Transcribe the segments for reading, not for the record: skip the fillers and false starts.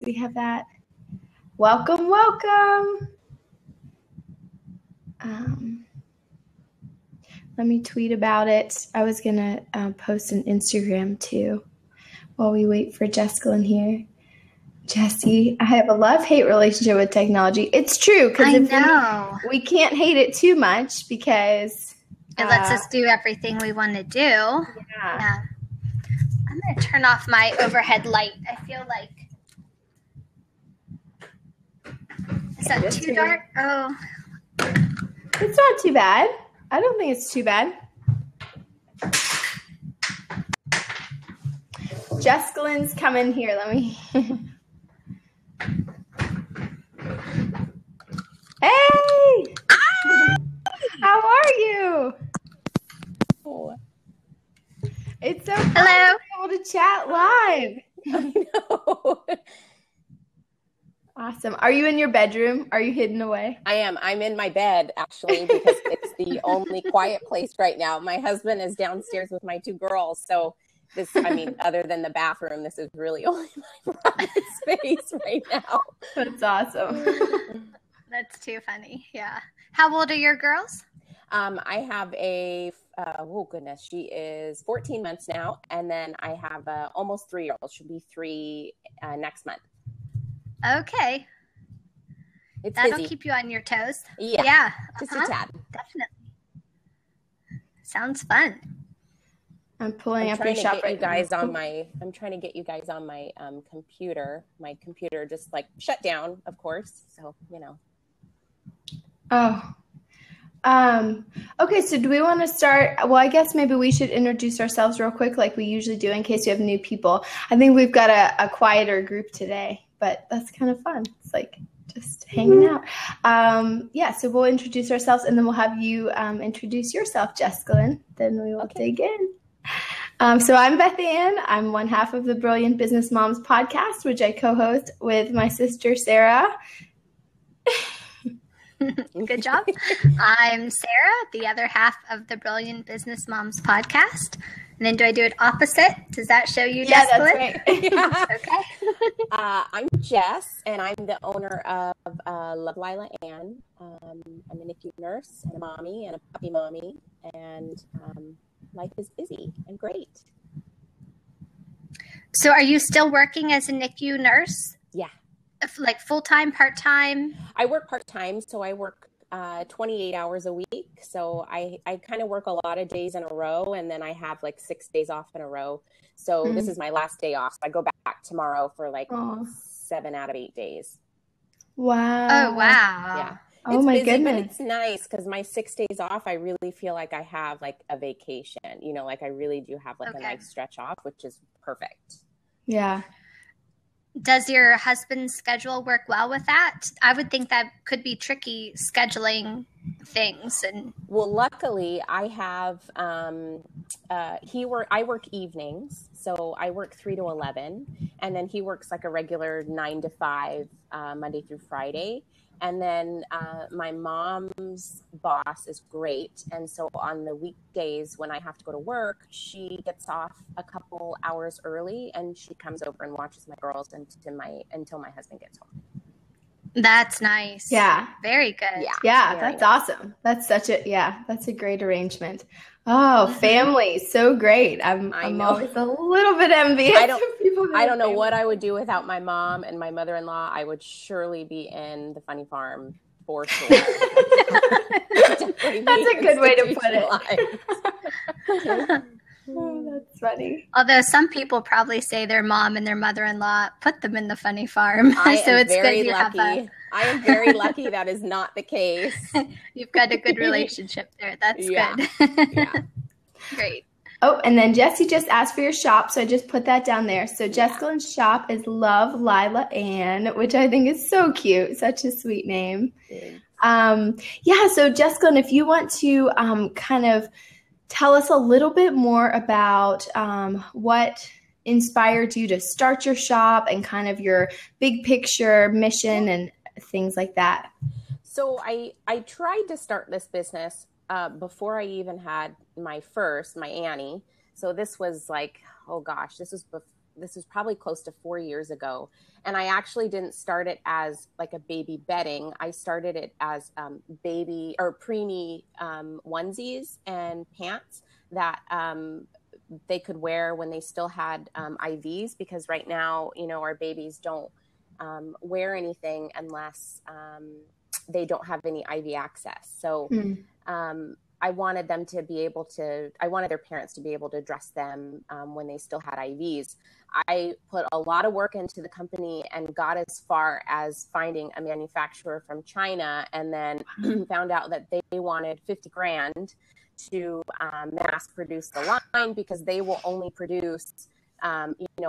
we have that. Welcome. Let me tweet about it. I was going to post an Instagram too while we wait for Jessica here. Jesse, I have a love-hate relationship with technology. It's true, because we can't hate it too much because it lets us do everything we want to do. Yeah. I'm going to turn off my overhead light. I feel like... Is that too dark? Oh. It's not too bad. I don't think it's too bad. Jessica's coming here. Let me... Hey! How are you? Oh. It's so fun Hello. to be able to chat live. I know. Awesome. Are you in your bedroom? Are you hidden away? I am. I'm in my bed, actually, because it's the only quiet place right now. My husband is downstairs with my 2 girls. So other than the bathroom, this is really only my private space right now. That's awesome. That's too funny. Yeah. How old are your girls? I have she is 14 months now. And then I have almost 3-year-old. She'll be 3 next month. Okay. That'll busy. keep you on your toes. Yeah. Just a tad. Definitely. Sounds fun. I'm pulling up your shop right now. I'm trying to get you guys on my computer. My computer just shut down, of course. So, Oh. Okay, so do we want to start? Well, I guess maybe we should introduce ourselves real quick like we usually do in case you have new people. I think we've got a quieter group today, but that's kind of fun. It's just hanging out. So we'll introduce ourselves and then we'll have you introduce yourself, Jessica. Then we will dig in. So I'm Beth Ann. I'm one half of the Brilliant Business Moms podcast, which I co-host with my sister, Sarah. Good job. I'm Sarah, the other half of the Brilliant Business Moms podcast. And then do I do it opposite? Does that show you, Jessica? Yeah, that's right. Yeah. Okay. I'm Jess, and I'm the owner of Love Lila Ann. I'm a NICU nurse and a mommy and a puppy mommy, and life is busy and great. So are you still working as a NICU nurse? Yeah. Like full-time, part-time? I work part-time, so I work 28 hours a week. So I kind of work a lot of days in a row, and then I have 6 days off in a row. So this is my last day off. So I go back tomorrow for 7 out of 8 days. Wow. Oh, wow. Yeah. Oh my busy, goodness. But it's nice because my 6 days off, I really feel like I have a vacation, I really do have a nice stretch off, which is perfect. Yeah. Does your husband's schedule work well with that? I would think that could be tricky scheduling things. Well, luckily I have, I work evenings. So I work 3 to 11, and then he works a regular 9 to 5, Monday through Friday. And then my mom's boss is great. And so on the weekdays when I have to go to work, she gets off a couple hours early and she comes over and watches my girls until my husband gets home. That's nice. Yeah. Very good. Yeah, that's awesome. That's that's a great arrangement. Oh, family, so great. I'm always a little bit envious. I don't know what I would do without my mom and my mother-in-law. I would surely be in the funny farm for sure. That's a good way to put it. Oh, that's funny. Although some people probably say their mom and their mother-in-law put them in the funny farm. So it's good you have that. I am very lucky that is not the case. You've got a good relationship there. That's good. Yeah. Great. Oh, and then Jesse just asked for your shop, so I just put that down there. So Jessica's shop is Love Lila Ann, which I think is so cute. Such a sweet name. So Jessica, if you want to kind of tell us a little bit more about what inspired you to start your shop and kind of your big picture mission and things like that. So I tried to start this business before I even had my Annie. So this was this was this was probably close to 4 years ago. And I actually didn't start it as like a baby bedding. I started it as baby or preemie onesies and pants that they could wear when they still had IVs, because right now, our babies don't wear anything unless they don't have any IV access. So I wanted them to be able to, I wanted their parents to be able to dress them when they still had IVs. I put a lot of work into the company and got as far as finding a manufacturer from China, and then found out that they wanted $50,000 to mass produce the line, because they will only produce,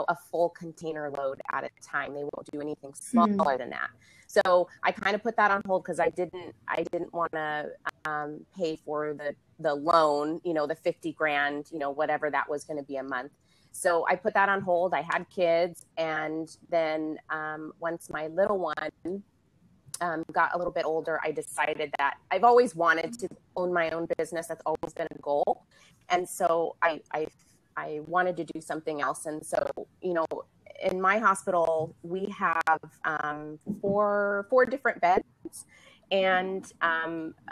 a full container load at a time. They won't do anything smaller than that. So I kind of put that on hold because I didn't want to pay for the loan, the $50,000, whatever that was going to be a month. So I put that on hold. I had kids. And then once my little one got a little bit older, I decided that I've always wanted to own my own business. That's always been a goal. And so I wanted to do something else. And so, in my hospital, we have four different beds and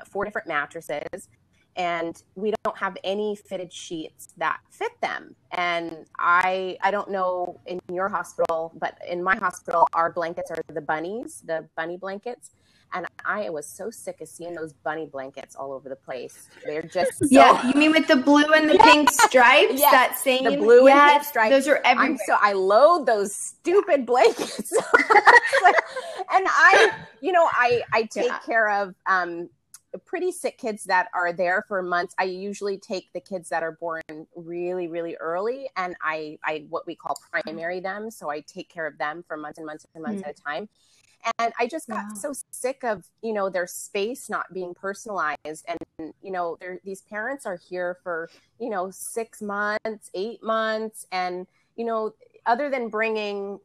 4 different mattresses, and we don't have any fitted sheets that fit them. And I don't know in your hospital, but in my hospital, our blankets are the bunny blankets. And I was so sick of seeing those bunny blankets all over the place. They're just so... Yeah, you mean with the blue and the pink stripes? Yes, that same... the blue and pink stripes. Those are everywhere. So I loathe those stupid blankets. And I take care of pretty sick kids that are there for months. I usually take the kids that are born really, really early, and I what we call primary them. So I take care of them for months and months and months at a time. And I just got so sick of, their space not being personalized. And, these parents are here for, 6 months, 8 months. And, other than bringing,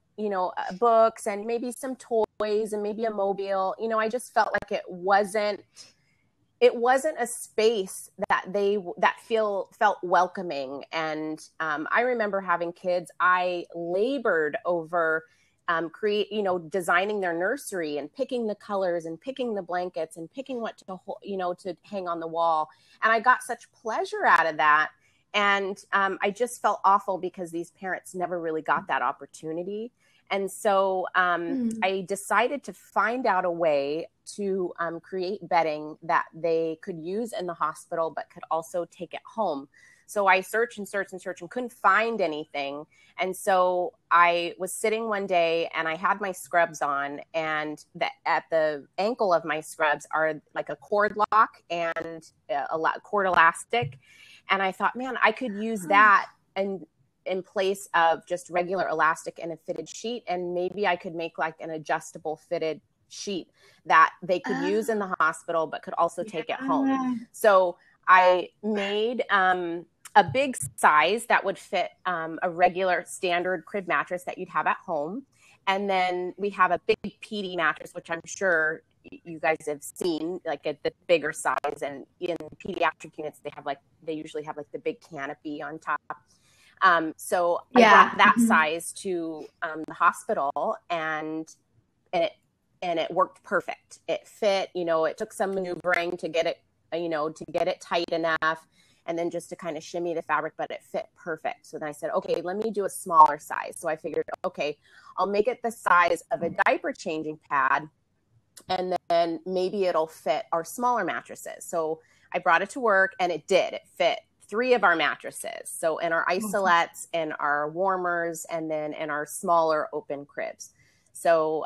books and maybe some toys and maybe a mobile, I just felt like it wasn't a space that felt welcoming. And I remember having kids. I labored over designing their nursery and picking the colors and picking the blankets and picking what to hang on the wall. And I got such pleasure out of that. And I just felt awful because these parents never really got that opportunity. And so I decided to find out a way to create bedding that they could use in the hospital, but could also take it home. So I searched and couldn't find anything. And so I was sitting one day and I had my scrubs on, and at the ankle of my scrubs are like a cord lock and a cord elastic. And I thought, man, I could use that in place of just regular elastic and a fitted sheet. And maybe I could make like an adjustable fitted sheet that they could use in the hospital, but could also take it home. So I made a big size that would fit a regular standard crib mattress that you'd have at home. And then we have a big PD mattress, which I'm sure you guys have seen, like at the bigger size. And in pediatric units, they usually have like the big canopy on top. So I brought that size to the hospital, and it worked perfect. It fit, it took some maneuvering to get it tight enough, and then just to kind of shimmy the fabric, but it fit perfect. So then I said, okay, let me do a smaller size. So I figured, okay, I'll make it the size of a diaper changing pad, and then maybe it'll fit our smaller mattresses. So I brought it to work, and it did. It fit 3 of our mattresses. So in our isolettes and our warmers, and then in our smaller open cribs. So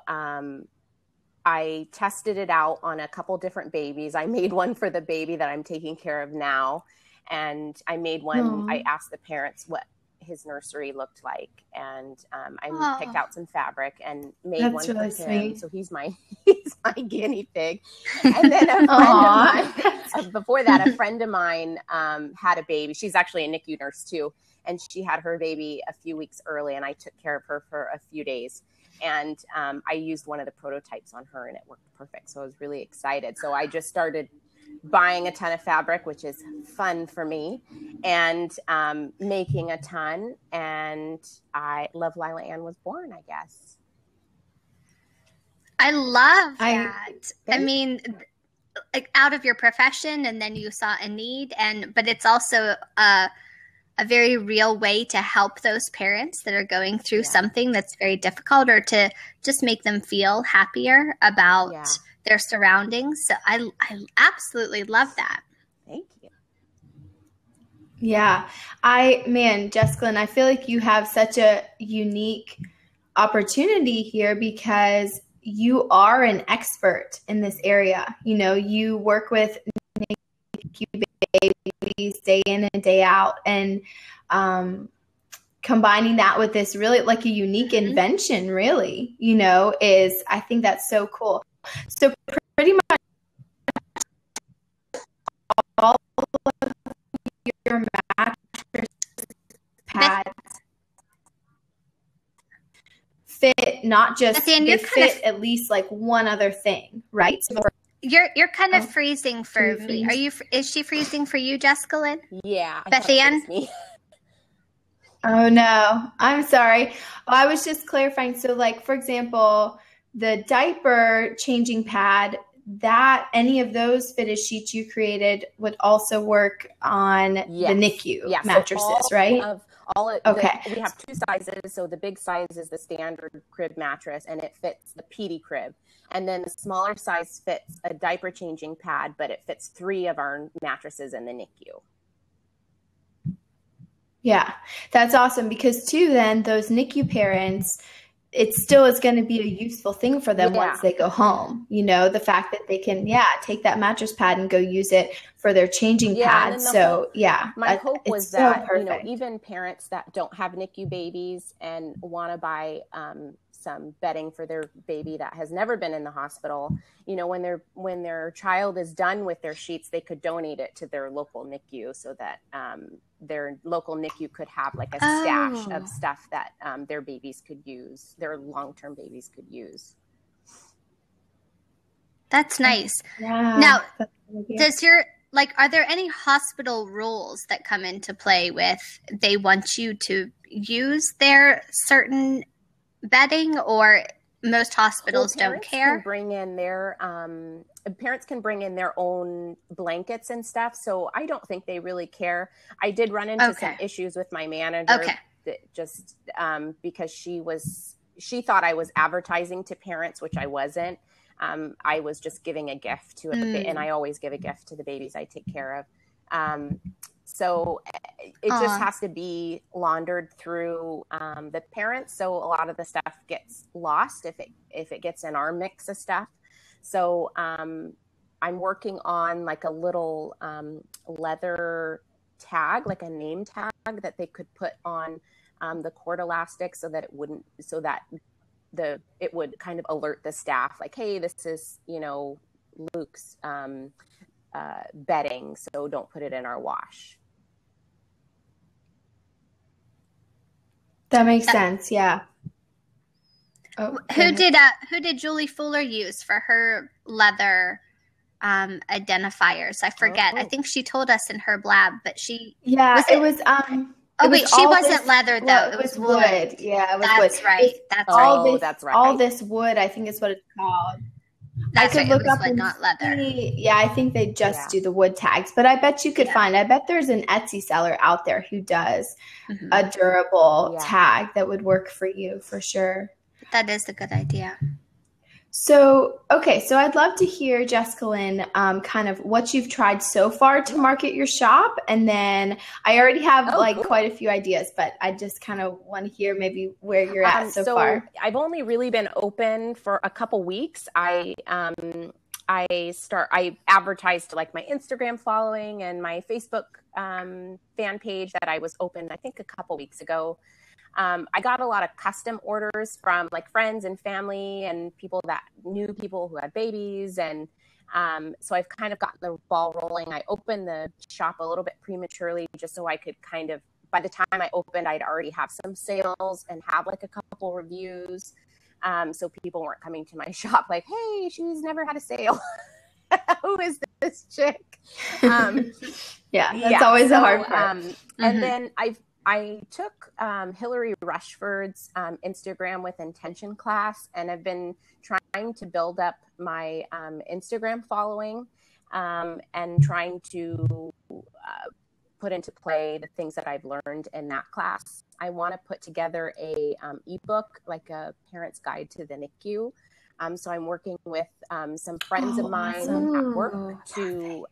I tested it out on a couple different babies. I made one for the baby that I'm taking care of now. And I made one, I asked the parents what his nursery looked like. And I picked out some fabric and made one for him. Sweet. So he's my guinea pig. And then before that, a friend of mine had a baby. She's actually a NICU nurse too. And she had her baby a few weeks early, and I took care of her for a few days. And I used one of the prototypes on her, and it worked perfect. So I was really excited. So I just started buying a ton of fabric, which is fun for me, and making a ton. And Love Lila Ann was born, I guess. I love that. I mean, like out of your profession, and then you saw a need, but it's also a very real way to help those parents that are going through something that's very difficult, or to just make them feel happier about their surroundings. So I absolutely love that. Thank you. Yeah. Jessica, I feel like you have such a unique opportunity here because you are an expert in this area. You know, you work with NICU babies day in and day out, and combining that with this really like a unique invention really, you know, I think that's so cool. So pretty much all of your mattress pads fit not just they fit at least like one other thing, right? So you're kind of freezing for me. Is she freezing for you, Jessica Lynn? Yeah. Beth Ann? Oh no, I'm sorry. I was just clarifying. So like, for example, the diaper changing pad, that any of those fitted sheets you created would also work on the NICU mattresses, so right? We have two sizes. So the big size is the standard crib mattress, and it fits the PD crib. And then the smaller size fits a diaper changing pad, but it fits 3 of our mattresses in the NICU. Yeah, that's awesome because too, then those NICU parents, it still is going to be a useful thing for them once they go home. You know, the fact that they can, take that mattress pad and go use it for their changing pad. So my hope was that, you know, even parents that don't have NICU babies and want to buy some bedding for their baby that has never been in the hospital, you know, when their child is done with their sheets, they could donate it to their local NICU so that their local NICU could have like a stash of stuff that their babies could use, their long-term babies could use. That's nice. Yeah, now, are there any hospital rules that come into play with they want you to use their certain bedding, or most hospitals don't care? Parents can bring in their own blankets and stuff, so I don't think they really care. I did run into some issues with my manager just because she thought I was advertising to parents, which I wasn't. I was just giving a gift to and I always give a gift to the babies I take care of. So it just has to be laundered through the parents. So a lot of the stuff gets lost if it gets in our mix of stuff. So I'm working on like a little leather tag, like a name tag that they could put on the cord elastic so that it would kind of alert the staff like, hey, this is, you know, Luke's bedding, so don't put it in our wash. That makes sense. Yeah. Who did Julie Fuller use for her leather identifiers? I forget. I think she told us in her blab, but she she wasn't leather though. Well, it was wood. Yeah, it was wood. That's right. That's right. All this wood, I think is what it's called. That's I could look up wood, not leather. Yeah, I think they just do the wood tags, but I bet you could find. I bet there's an Etsy seller out there who does a durable tag that would work for you for sure. That is a good idea. So I'd love to hear, Jessica Lynn, kind of what you've tried so far to market your shop. And then I already have quite a few ideas, but I just kind of want to hear maybe where you're at so far. I've only really been open for a couple weeks. I advertised to like my Instagram following and my Facebook fan page that I was open, I think a couple weeks ago. I got a lot of custom orders from like friends and family and people that knew people who had babies. And so I've kind of gotten the ball rolling. I opened the shop a little bit prematurely just so I could kind of, by the time I opened, I'd already have some sales and have like a couple reviews. So people weren't coming to my shop like, hey, she's never had a sale. Who is this this chick. That's always the hard part. And then I took Hillary Rushford's Instagram with Intention class, and I've been trying to build up my Instagram following and trying to put into play the things that I've learned in that class. I want to put together a ebook, like a parent's guide to the NICU. So I'm working with some friends of mine at work to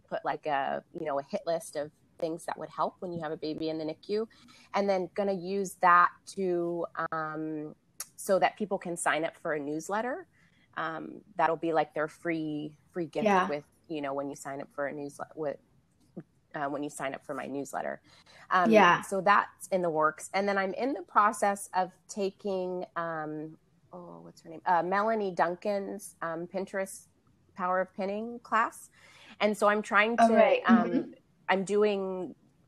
put like a hit list of things that would help when you have a baby in the NICU, and then going to use that to so that people can sign up for a newsletter. That'll be like their free gift with when you sign up for a newsletter when you sign up for my newsletter. So that's in the works, and then I'm in the process of taking what's her name? Melanie Duncan's Pinterest Power of Pinning class, and so I'm trying to. I'm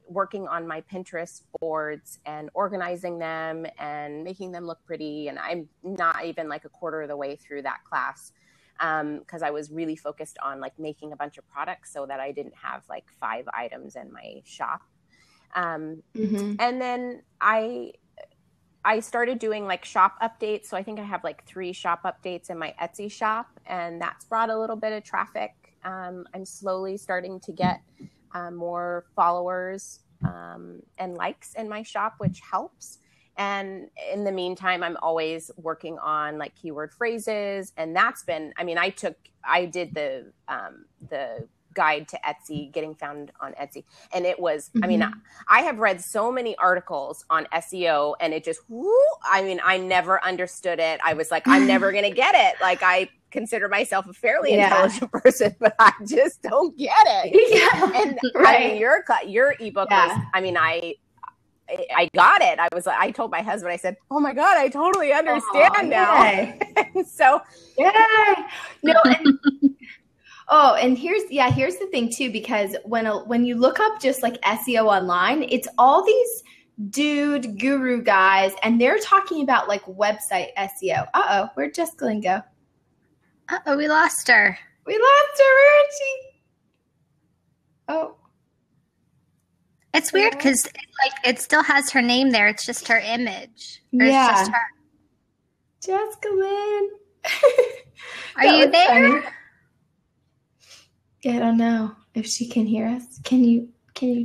working on my Pinterest boards and organizing them and making them look pretty. And I'm not even like a quarter of the way through that class because I was really focused on like making a bunch of products so that I didn't have like 5 items in my shop. And then I started doing like shop updates. So I think I have like 3 shop updates in my Etsy shop, and that's brought a little bit of traffic. I'm slowly starting to get more followers and likes in my shop, which helps. And in the meantime, I'm always working on like keyword phrases, and that's been, I did the guide to Etsy, getting found on Etsy, and it was, I have read so many articles on SEO, and it just, I never understood it. I was like, I'm never going to get it. Like, I consider myself a fairly intelligent person, but I just don't get it. And your ebook was, I got it. I told my husband, I said, oh my God, I totally understand now. So, no. And here's the thing too, because when you look up just like SEO online, it's all these dude guru guys, and they're talking about like website SEO. Where'd Jessica go? We lost her. Where is she? Oh. It's weird because it still has her name there. It's just her image. Or it's just her. Jessica Lynn. Are you there? Funny. Yeah, I don't know if she can hear us. Can you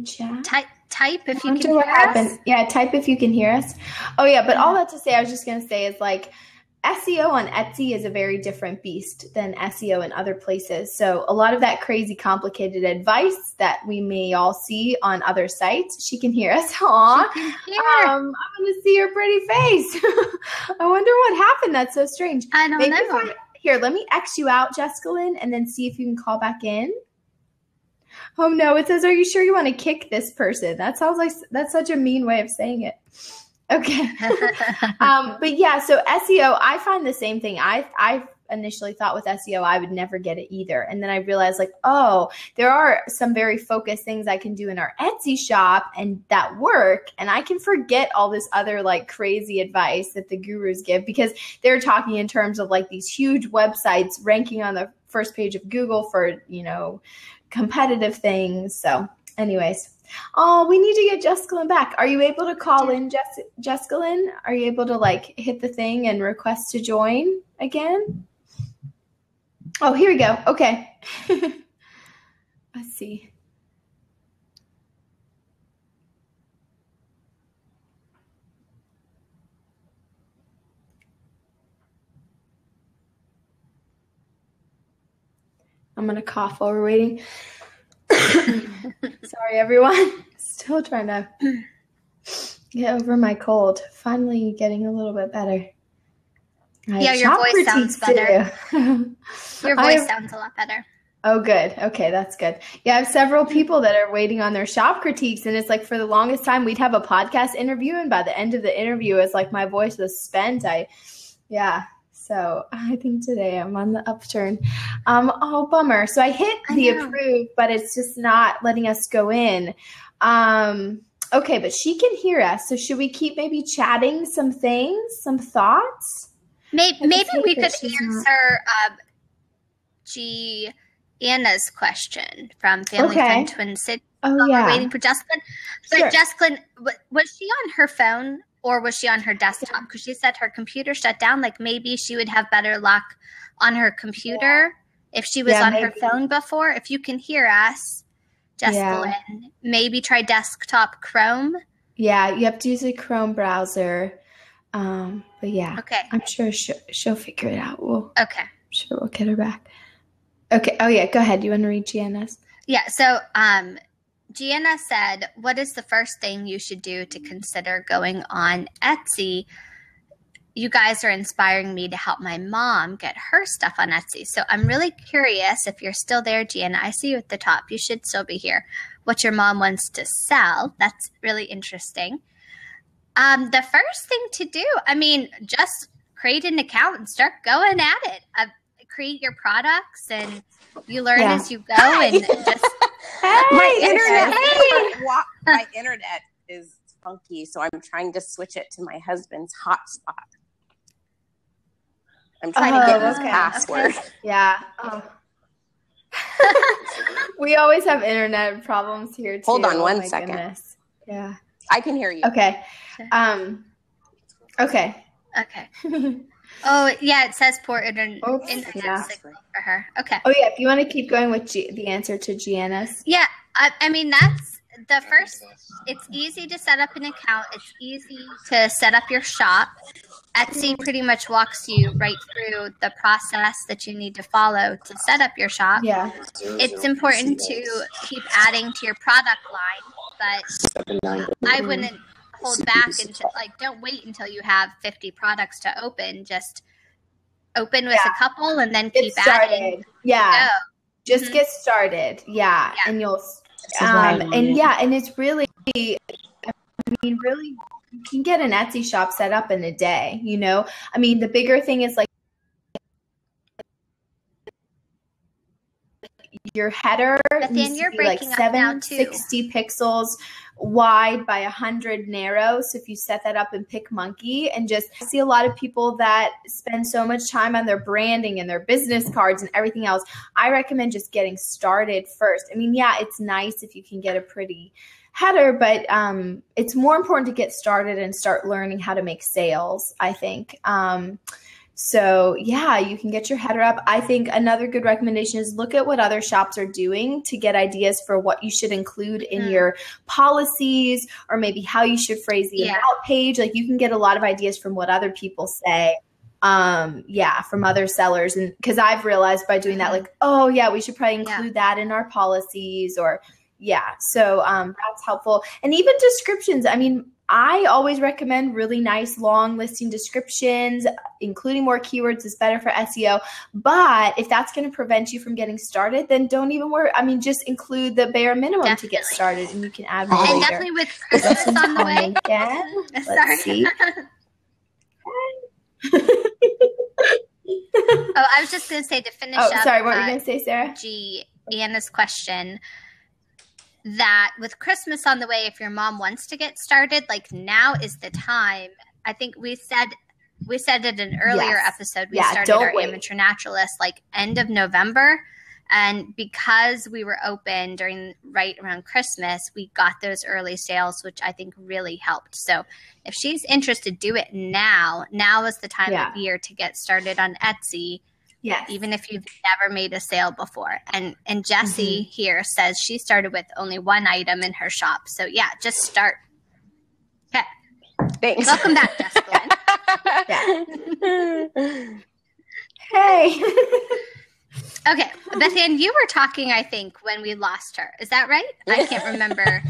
chat? Type if you can hear us. Yeah, type if you can hear us. Oh yeah, but all that to say, I was just going to say is like SEO on Etsy is a very different beast than SEO in other places. So a lot of that crazy, complicated advice that we may all see on other sites, she can hear us. Aw, I'm going to see her pretty face. I wonder what happened. That's so strange. I don't know. Here, let me X you out, Jessica Lynn, and then see if you can call back in. Oh no, it says, are you sure you want to kick this person? That sounds like that's such a mean way of saying it. Okay. But yeah, so SEO, I find the same thing. I initially thought with SEO, I would never get it either. And then I realized like, there are some very focused things I can do in our Etsy shop and that work. And I can forget all this other like crazy advice that the gurus give, because they're talking in terms of like these huge websites ranking on the first page of Google for, competitive things. So anyways, we need to get Jessica Lynn back. Are you able to call in, Jessica Lynn? Are you able to like hit the thing and request to join again? Oh, here we go. Okay. Let's see. I'm going to cough while we're waiting. Sorry, everyone. Still trying to get over my cold. Finally getting a little bit better. Yeah, your voice sounds better. Your voice sounds a lot better. Oh, good. Okay, that's good. Yeah, I have several people that are waiting on their shop critiques, and it's like for the longest time we'd have a podcast interview, and by the end of the interview, it's like my voice was spent. So I think today I'm on the upturn. Bummer. So I hit the approve, but it's just not letting us go in. Okay, but she can hear us. So should we keep maybe chatting some things, some thoughts? Maybe we could answer Anna's question from Family Friend Twin City. We're waiting for Jessalyn. But sure. Jessalyn, was she on her phone or was she on her desktop? Because she said her computer shut down. Like maybe she would have better luck on her computer if she was on her phone before. If you can hear us, Jessalyn, maybe try desktop Chrome. Yeah, you have to use a Chrome browser. But yeah, okay. I'm sure she'll figure it out. Okay. I'm sure we'll get her back. Okay. Oh yeah, go ahead. You want to read Gianna's? Yeah. So, Gianna said, what is the first thing you should do to consider going on Etsy? You guys are inspiring me to help my mom get her stuff on Etsy. So I'm really curious if you're still there, Gianna. I see you at the top. You should still be here. What your mom wants to sell. That's really interesting. The first thing to do, I mean, just create an account and start going at it. Create your products and you learn as you go. And just my internet is funky, so I'm trying to switch it to my husband's hotspot. I'm trying to get his password. Okay. Yeah. We always have internet problems here too. Hold on one second. Goodness. Yeah. I can hear you. Okay. Okay. Oh, yeah, it says poor internet signal for her. Okay. Oh, yeah, if you want to keep going with the answer to Gianna's. Yeah, I mean, that's the first. It's easy to set up an account. It's easy to set up your shop. Etsy pretty much walks you right through the process that you need to follow to set up your shop. Yeah. It's important to keep adding to your product line, but I wouldn't hold back until, don't wait until you have 50 products to open. Just open with a couple and then keep adding. Yeah. Just get started. Yeah. And you'll, and it's really, really, you can get an Etsy shop set up in a day, I mean, the bigger thing is your header needs to be 760 pixels wide by 100 narrow. So if you set that up in PicMonkey and I see a lot of people that spend so much time on their branding and their business cards and everything else. I recommend just getting started first. I mean, yeah, it's nice if you can get a pretty header, but it's more important to get started and start learning how to make sales, I think. So yeah, you can get your header up. I think another good recommendation is look at what other shops are doing to get ideas for what you should include in your policies, or maybe how you should phrase the about page. You can get a lot of ideas from what other people say. From other sellers. And because I've realized by doing that, we should probably include that in our policies, or so that's helpful. And even descriptions. I mean, I always recommend really nice long listing descriptions. Including more keywords is better for SEO. But if that's going to prevent you from getting started, then don't even worry. I mean, just include the bare minimum to get started, and you can add more later. Definitely with Christmas on the way. Let's see. I was just going to say to finish up. Sorry, what were you going to say, Sarah? Anna's question. That with Christmas on the way, if your mom wants to get started, now is the time. I think we said it in an earlier episode. We started our Amateur Naturalist end of November. And because we were open right around Christmas, we got those early sales, which I think really helped. So if she's interested, do it now. Now is the time of year to get started on Etsy. Yes. Even if you've never made a sale before. And Jessie here says she started with only one item in her shop. So just start. Okay. Thanks. Welcome back, Jessalyn. Hey. Okay. Bethann, you were talking, I think, when we lost her. Is that right? I can't remember.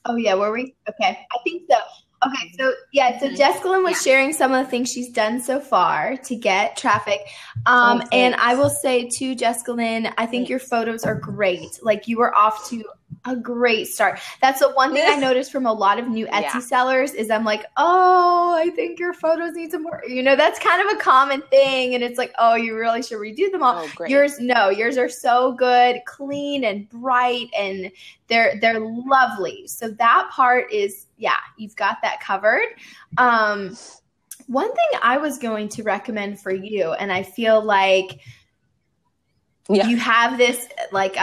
Oh, yeah. Were we? Okay. I think so. Okay, so Jessalyn was sharing some of the things she's done so far to get traffic. And I will say too, Jessalyn, I think your photos are great. You were off to a great start. That's the one thing I noticed from a lot of new Etsy sellers is I'm I think your photos need some more. That's kind of a common thing. And it's you really should redo them all. Oh, yours are so good, clean and bright, and they're lovely. So that part is, you've got that covered. One thing I was going to recommend for you, and I feel you have this like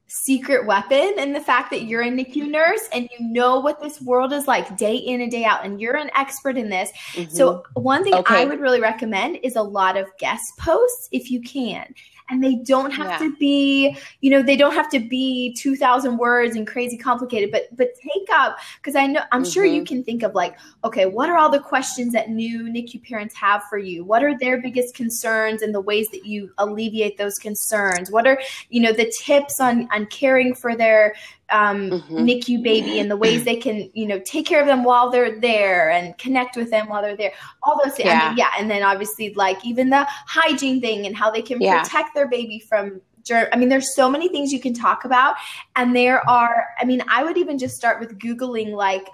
secret weapon in the fact that you're a NICU nurse and you know what this world is like day in and day out, and you're an expert in this. So one thing I would really recommend is a lot of guest posts if you can. And they don't have to be, they don't have to be 2,000 words and crazy complicated, but take up, because I'm sure you can think of like, okay, what are all the questions that new NICU parents have for you? What are their biggest concerns and the ways that you alleviate those concerns? What are, the tips on caring for their NICU baby and the ways they can, take care of them while they're there and connect with them while they're there, all those things. And then obviously like even the hygiene thing and how they can protect their baby from germs. I mean, there's so many things you can talk about. And I would even just start with Googling like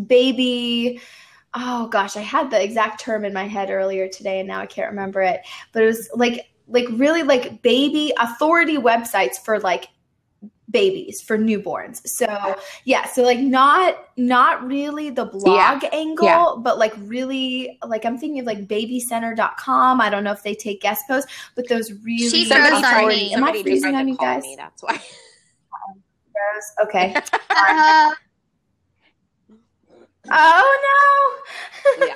baby. Oh gosh, I had the exact term in my head earlier today and now I can't remember it, but it was like really like baby authority websites for like babies, for newborns. So so like not really the blog angle, but like really like I'm thinking of like babycenter.com. I don't know if they take guest posts, but those really she throws on me. Am I freezing on you guys? Me, that's why. Okay. Oh no.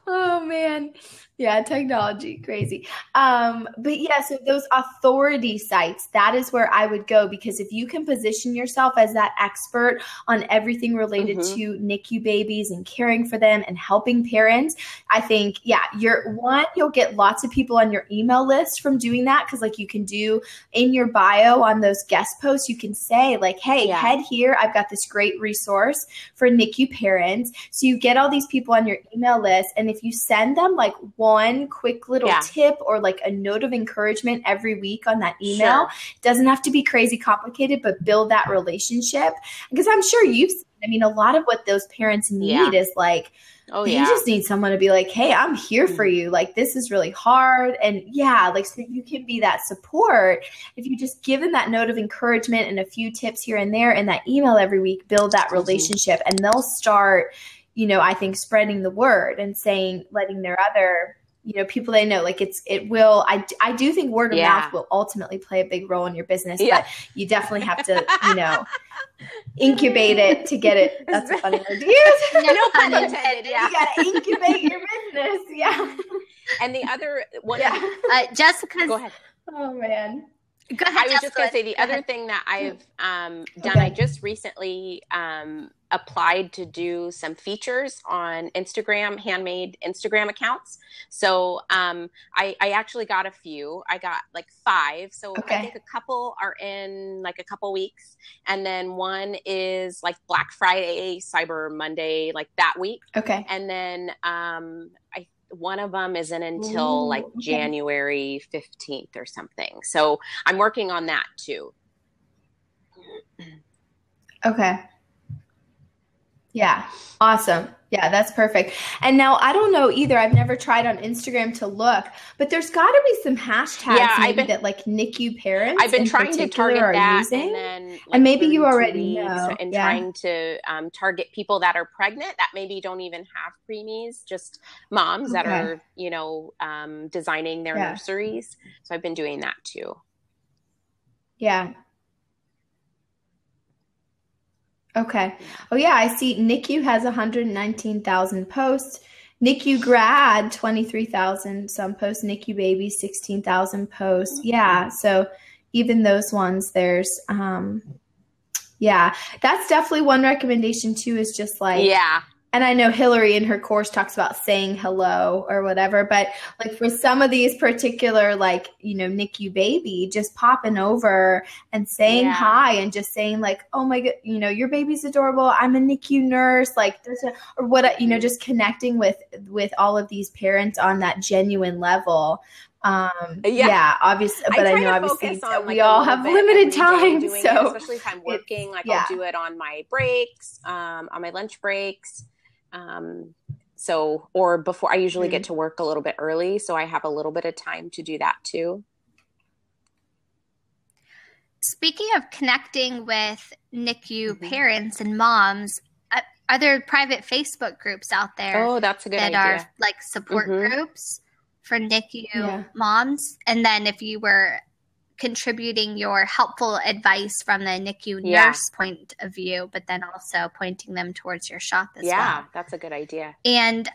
Oh man. Yeah, technology, crazy. But yeah, so those authority sites, that is where I would go, because if you can position yourself as that expert on everything related to NICU babies and caring for them and helping parents, I think, you'll get lots of people on your email list from doing that. Cause like you can do in your bio on those guest posts, you can say like, hey, head here. I've got this great resource for NICU parents. So you get all these people on your email list. And if you send them like one quick little tip or like a note of encouragement every week on that email, it doesn't have to be crazy complicated, but build that relationship. Because I'm sure a lot of what those parents need is like, you just need someone to be like, hey, I'm here for you. Like, this is really hard. And so you can be that support. If you just give them that note of encouragement and a few tips here and there in that email every week, build that relationship, and they'll start, I think spreading the word and letting their other, people they know, like I do think word of mouth will ultimately play a big role in your business, but you definitely have to, incubate it to get it. That's a funny word to use. No pun intended. You got to incubate your business. Yeah. And the other one, Jessica, go ahead. Oh man. Go ahead, I was just going to say the other thing that I've done, I just recently applied to do some features on Instagram, handmade Instagram accounts. So I actually got a few. I got like 5. So I think a couple are in like a couple weeks. And then one is like Black Friday, Cyber Monday, like that week. Okay. And then one of them isn't until January 15th or something. So I'm working on that too. Okay. Yeah. Awesome. Yeah, that's perfect. And now I don't know either. I've never tried on Instagram to look, but there's got to be some hashtags that like NICU parents. I've been trying to target that, using. and then and maybe you already know. And trying to target people that are pregnant that maybe don't even have preemies, just moms that are designing their nurseries. So I've been doing that too. Yeah. Okay. Oh yeah, I see NICU has 119,000 posts. NICU grad, 23,000 some posts. NICU baby, 16,000 posts. Yeah. So even those ones, there's, that's definitely one recommendation too, is just like, and I know Hillary in her course talks about saying hello or whatever, but like for some of these particular, like, NICU baby, just popping over and saying hi and just saying like, oh my God, your baby's adorable. I'm a NICU nurse. Like or what, just connecting with all of these parents on that genuine level. Obviously, but I know obviously on, we all have limited time. So especially if I'm working, I'll do it on my breaks, on my lunch breaks. Or before I usually get to work a little bit early, so I have a little bit of time to do that too. Speaking of connecting with NICU parents and moms, are there private Facebook groups out there? Oh, that's a good idea. That are like support groups? for NICU moms, and then if you were contributing your helpful advice from the NICU nurse point of view, but then also pointing them towards your shop as well. Yeah, that's a good idea. And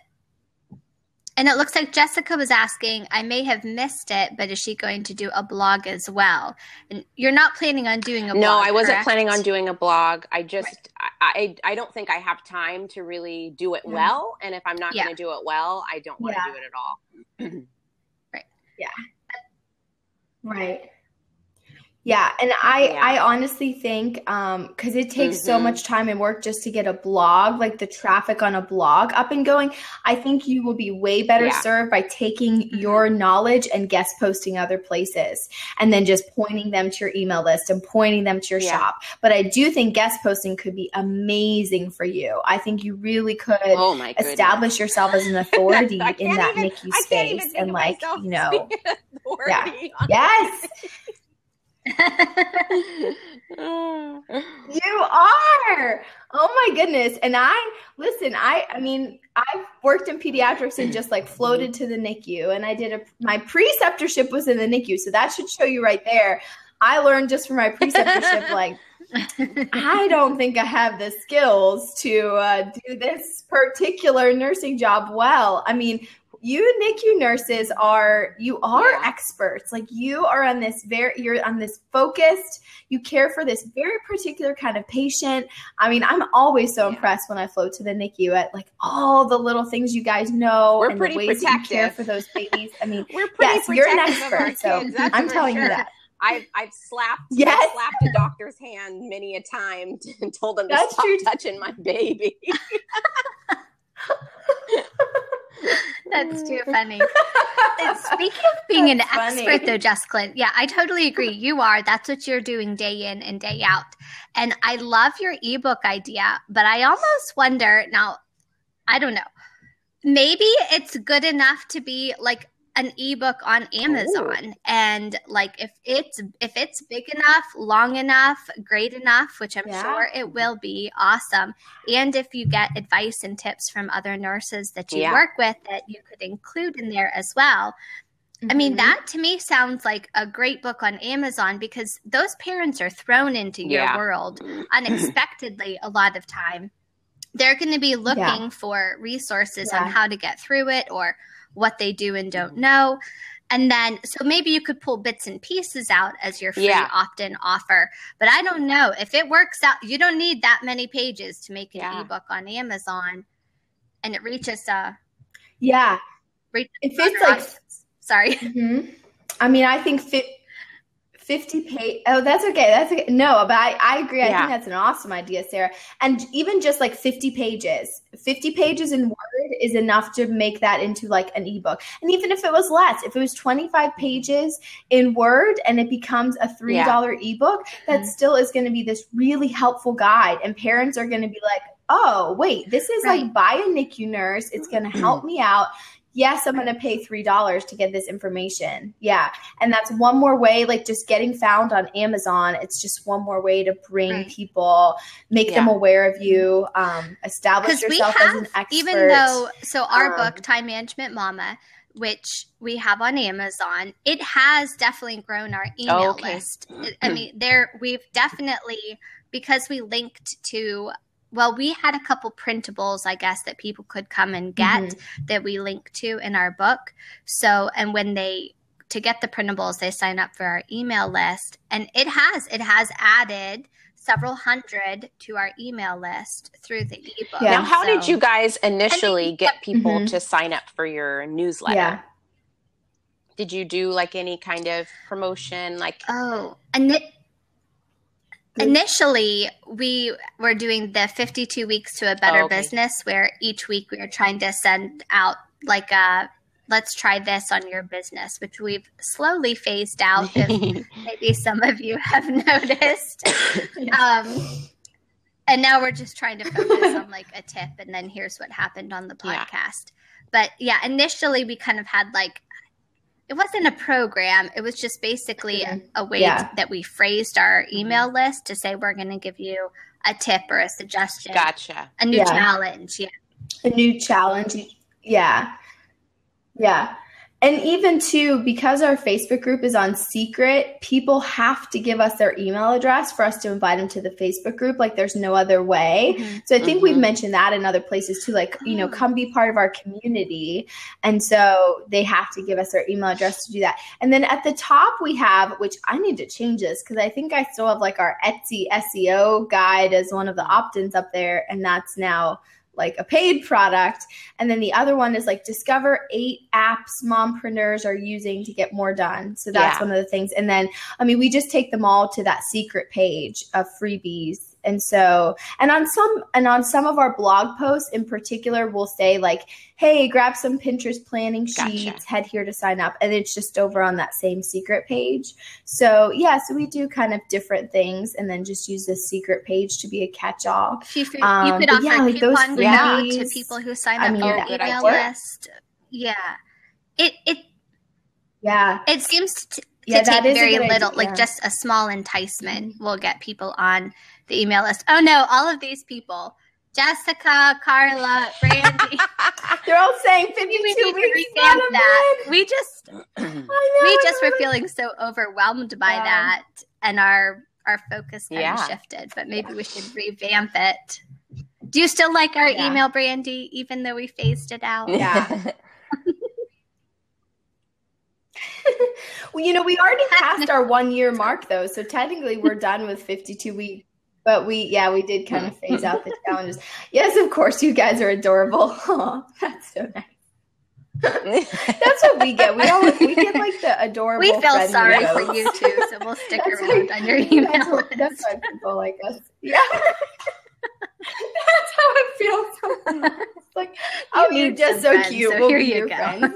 it looks like Jessica was asking, I may have missed it, but is she going to do a blog as well? And you're not planning on doing a blog, No, I wasn't correct? planning on doing a blog. I just, I don't think I have time to really do it well. And if I'm not going to do it well, I don't want to do it at all. Right. Yeah. Right. Yeah. And I honestly think, cause it takes so much time and work just to get a blog, like the traffic on a blog up and going. I think you will be way better served by taking your knowledge and guest posting other places and then just pointing them to your email list and pointing them to your shop. But I do think guest posting could be amazing for you. I think you really could establish yourself as an authority in that NICU space and like, you know, yes. You are. Oh my goodness. And I mean, I've worked in pediatrics and just like floated to the NICU, and I did my preceptorship was in the NICU. So that should show you right there. I learned just from my preceptorship, like, I don't think I have the skills to do this particular nursing job well. I mean, you NICU nurses are experts. Like you are on this you're on this focused, you care for this very particular kind of patient. I mean, I'm always so impressed when I float to the NICU at like all the little things you guys know and the ways that you care for those babies. I mean, you're an expert. So I'm telling you that. I've slapped a doctor's hand many a time and told them to stop touching my baby. That's too funny. Speaking of being an expert, though, Jessica, I totally agree. You are. That's what you're doing day in and day out. And I love your ebook idea, but I almost wonder now, I don't know, maybe it's good enough to be like an ebook on Amazon. And like if it's big enough, long enough, great enough, which I'm sure it will be, awesome. And if you get advice and tips from other nurses that you work with that you could include in there as well. I mean, that to me sounds like a great book on Amazon, because those parents are thrown into your world unexpectedly a lot of time. They're going to be looking for resources on how to get through it or what they do and don't know. And then, so maybe you could pull bits and pieces out as your free opt-in offer. But I don't know if it works out. You don't need that many pages to make an ebook on Amazon, and it reaches if it's like, sorry. I mean, I think 50 page. Oh, that's okay. That's okay. No, but I agree. I think that's an awesome idea, Sarah. And even just like 50 pages in Word is enough to make that into like an ebook. And even if it was less, if it was 25 pages in Word and it becomes a $3 ebook, that still is going to be this really helpful guide. And parents are going to be like, oh, wait, this is like by a NICU nurse. It's going to help me out. Yes, I'm going to pay $3 to get this information. Yeah. And that's one more way, like just getting found on Amazon. It's just one more way to bring people, make them aware of you, establish yourself as an expert. Even though, our book, Time Management Mama, which we have on Amazon, it has definitely grown our email list. I mean, we've definitely, because we linked to, well, we had a couple printables, I guess, that people could come and get that we link to in our book. So, and when to get the printables, they sign up for our email list, and it has added several hundred to our email list through the ebook. Now, how did you guys initially get people to sign up for your newsletter? Yeah. Did you do like any kind of promotion? Initially, we were doing the 52 weeks to a better business, where each week we were trying to send out like let's try this on your business, which we've slowly phased out, if maybe some of you have noticed. And now we're just trying to focus on like a tip, and then here's what happened on the podcast. But initially we kind of had like, it wasn't a program. It was just basically a way that we phrased our email list to say, we're going to give you a tip or a suggestion. Gotcha. A new challenge. A new challenge. Yeah. Yeah. And even too, because our Facebook group is on secret, people have to give us their email address for us to invite them to the Facebook group. Like there's no other way. Mm-hmm. So I think we've mentioned that in other places too, like, you know, come be part of our community. And so they have to give us their email address to do that. And then at the top we have, which I need to change this because I think I still have like our Etsy SEO guide as one of the opt-ins up there. And that's now like a paid product. And then the other one is like discover 8 apps mompreneurs are using to get more done. So that's one of the things. And then, I mean, we just take them all to that secret page of freebies. And so, and on some of our blog posts in particular, we'll say like, hey, grab some Pinterest planning sheets, head here to sign up. And it's just over on that same secret page. So yeah, so we do kind of different things and then just use this secret page to be a catch-all. You could offer coupon to people who sign up for your email list. Yeah. It seems to take very little, like just a small enticement will get people on the email list. Oh no, all of these people, Jessica, Carla, Brandy, they're all saying 52 weeks. We just were feeling so overwhelmed by that, and our focus kind of shifted. But maybe we should revamp it. Do you still like our email, Brandy, even though we phased it out? Yeah. Well, you know, we already passed our 1-year mark though, so technically we're done with 52 weeks. But we did kind of phase out the challenges. Yes, of course, you guys are adorable. Oh, that's so nice. That's what we get. We get like the adorable. We feel sorry for you too, so we'll stick around on your email list. That's why people like us. Yeah. That's how it feels. It's like, oh, you're just so cute. So here you go.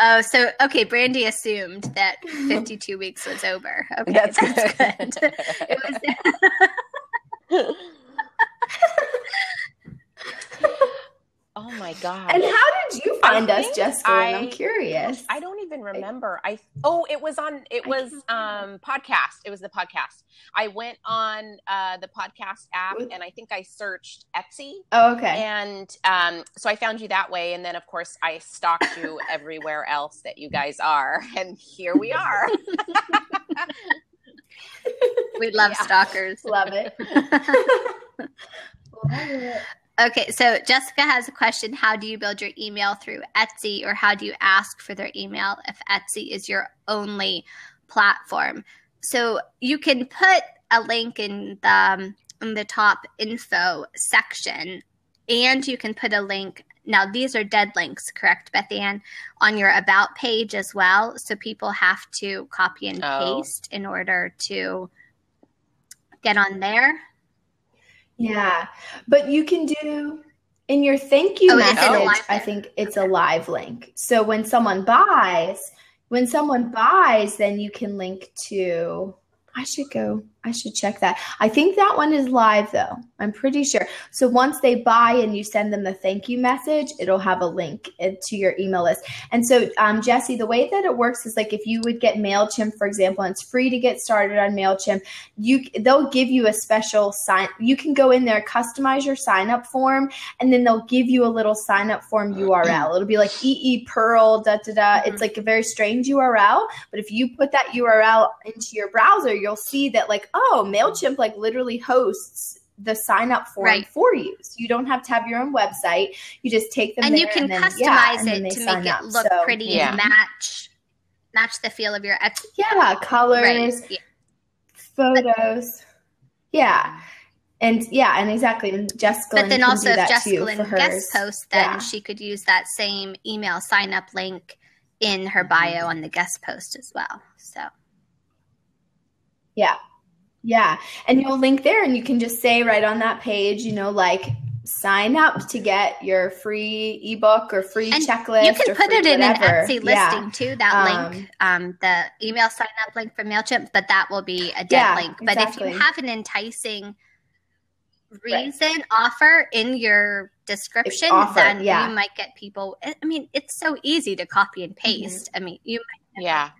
Oh, so, okay, Brandy assumed that 52 weeks was over. Okay, that's good. Oh, my God. And how did you find us, Jessica? I'm curious. I don't even remember. It was podcast. It was the podcast. I went on the podcast app and I think I searched Etsy. Oh, okay. And so I found you that way. And then, of course, I stalked you everywhere else that you guys are. And here we are. We love stalkers. Love it. Love it. Okay, so Jessica has a question. How do you build your email through Etsy, or how do you ask for their email if Etsy is your only platform? So you can put a link in the top info section, and you can put a link. Now, these are dead links, correct, Beth Ann, on your About page as well. So people have to copy and paste in order to get on there. Yeah, but you can do in your thank you message, I think it's a live link. So when someone buys, then you can link to, I should check that. I think that one is live though. I'm pretty sure. So once they buy and you send them the thank you message, it'll have a link to your email list. And so, Jessie, the way that it works is like if you would get MailChimp, for example, and it's free to get started on MailChimp, they'll give you a special you can go in there, customize your sign up form, and then they'll give you a little sign up form URL. It'll be like EE-Pearl, It's like a very strange URL, but if you put that URL into your browser, you'll see that like, oh, MailChimp like literally hosts the sign up form for you. So you don't have to have your own website. You just take them and there you can customize it to make it look pretty and match the feel of your Etsy. Yeah, colors, photos. Yeah. And exactly. And Jessica. But then also if Jessica Lynn guest post, then she could use that same email sign up link in her bio on the guest post as well. So yeah. And you'll link there and you can just say right on that page, like sign up to get your free ebook or free checklist. You can put it in an Etsy listing too, that link, the email sign up link from MailChimp, but that will be a dead link. But if you have an enticing reason offer in your description, then you might get people. I mean, it's so easy to copy and paste. I mean, you might.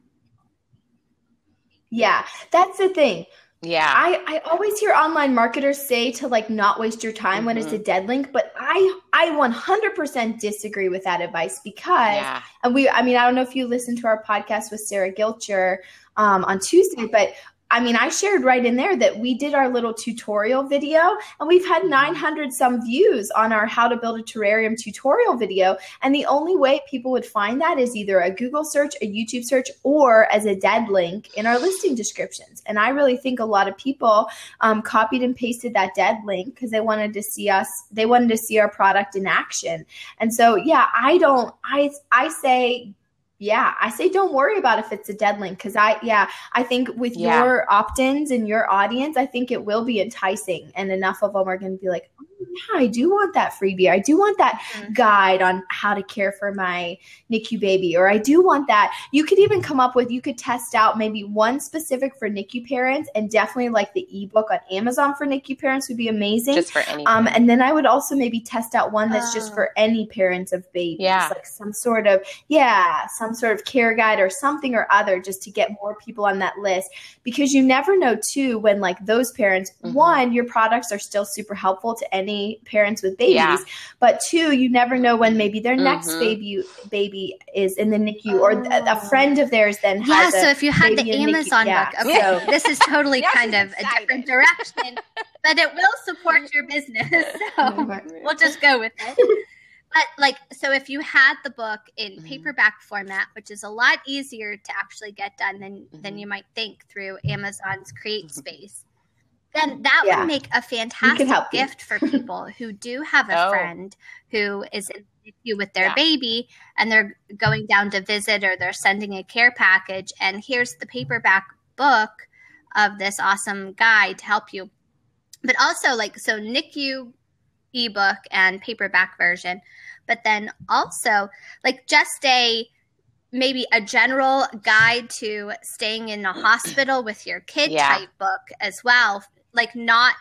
Yeah, that's the thing. Yeah. I always hear online marketers say to like not waste your time when it's a dead link, but I 100% disagree with that advice because and I don't know if you listened to our podcast with Sarah Gilcher on Tuesday, but I mean, I shared right in there that we did our little tutorial video and we've had 900 some views on our how to build a terrarium tutorial video. And the only way people would find that is either a Google search, a YouTube search, or as a dead link in our listing descriptions. And I really think a lot of people copied and pasted that dead link because they wanted to see our product in action. And so, yeah, I say don't worry about if it's a dead link because I think with your opt-ins and your audience, I think it will be enticing and enough of them are going to be like, oh, yeah, I do want that freebie. I do want that guide on how to care for my NICU baby, or I do want that. You could even you could test out maybe one specific for NICU parents, and definitely like the ebook on Amazon for NICU parents would be amazing. Just for any. And then I would also maybe test out one that's just for any parents of babies, like some sort of care guide or something or other, just to get more people on that list, because you never know too when like those parents, one, your products are still super helpful to any parents with babies, but two, you never know when maybe their next baby is in the NICU or a friend of theirs then has so if you had the Amazon book, okay, this is totally kind of a different direction, but it will support your business, so we'll just go with it. But so if you had the book in paperback format, which is a lot easier to actually get done than you might think through Amazon's Create Space, then that would make a fantastic gift for people who do have a friend who is in you with their baby and they're going down to visit, or they're sending a care package, and here's the paperback book of this awesome guide to help you. But also so NICU ebook and paperback version, but then also just maybe a general guide to staying in a hospital with your kid type book as well. Not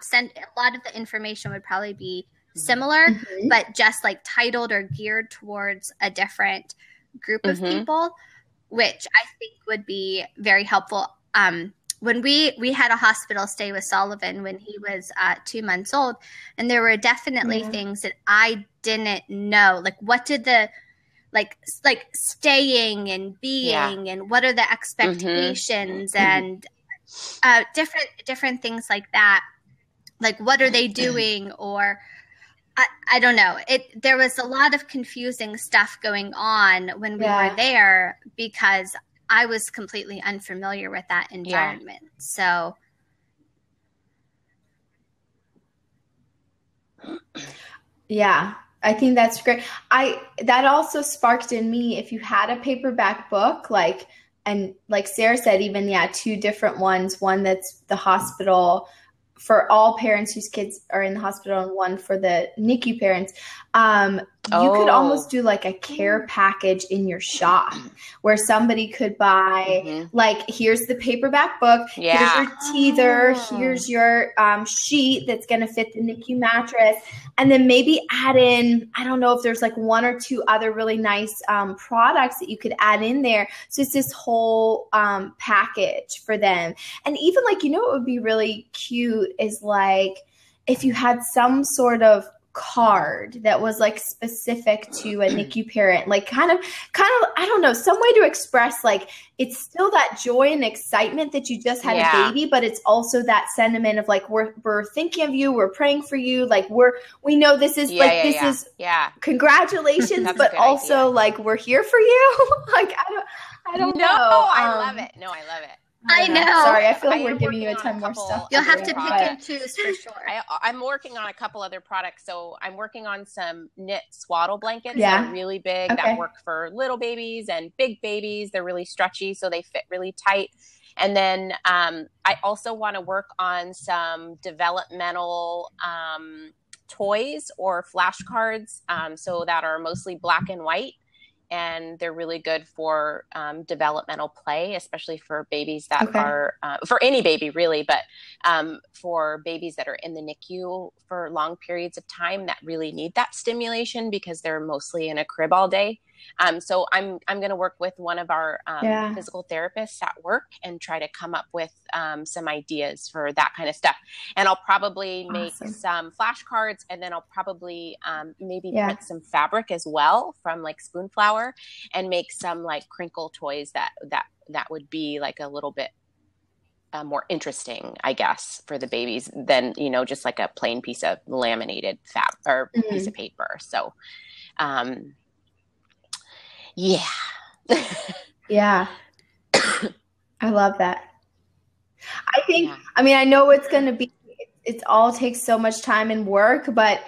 send, a lot of the information would probably be similar, but just titled or geared towards a different group of people, which I think would be very helpful. When we had a hospital stay with Sullivan when he was 2 months old, and there were definitely things that I didn't know, what did the staying and being and what are the expectations and different things like that, what are they doing, or I don't know. There was a lot of confusing stuff going on when we were there because I was completely unfamiliar with that environment. So I think that's great. That also sparked in me, if you had a paperback book, and like Sarah said, even, two different ones, one that's the hospital for all parents whose kids are in the hospital and one for the NICU parents. You could almost do a care package in your shop where somebody could buy, here's the paperback book, here's your teether, here's your sheet that's going to fit the NICU mattress. And then maybe add in, I don't know if there's one or two other really nice products that you could add in there. So it's this whole package for them. And even what would be really cute is if you had some sort of card that was specific to a NICU parent, kind of I don't know, some way to express it's still that joy and excitement that you just had a baby, but it's also that sentiment of we're thinking of you, we're praying for you, we know this is congratulations, but also we're here for you. I don't know. I love it. No, I love it. I know. Sorry, I feel like we're giving you a ton more stuff. You'll have to pick and choose for sure. I'm working on a couple other products. So I'm working on some knit swaddle blankets that are really big, that work for little babies and big babies. They're really stretchy, so they fit really tight. And then I also want to work on some developmental toys or flashcards, so that are mostly black and white. And they're really good for developmental play, especially for babies that are, for any baby really, but for babies that are in the NICU for long periods of time that really need that stimulation because they're mostly in a crib all day. So I'm going to work with one of our physical therapists at work and try to come up with some ideas for that kind of stuff. And I'll probably make some flashcards, and then I'll probably maybe print some fabric as well from like Spoonflower, and make some like crinkle toys that would be like a little bit more interesting, I guess, for the babies than, you know, just like a plain piece of laminated piece of paper. So, yeah. Yeah. I love that. I think, I mean, I know it's going to be, it all takes so much time and work, but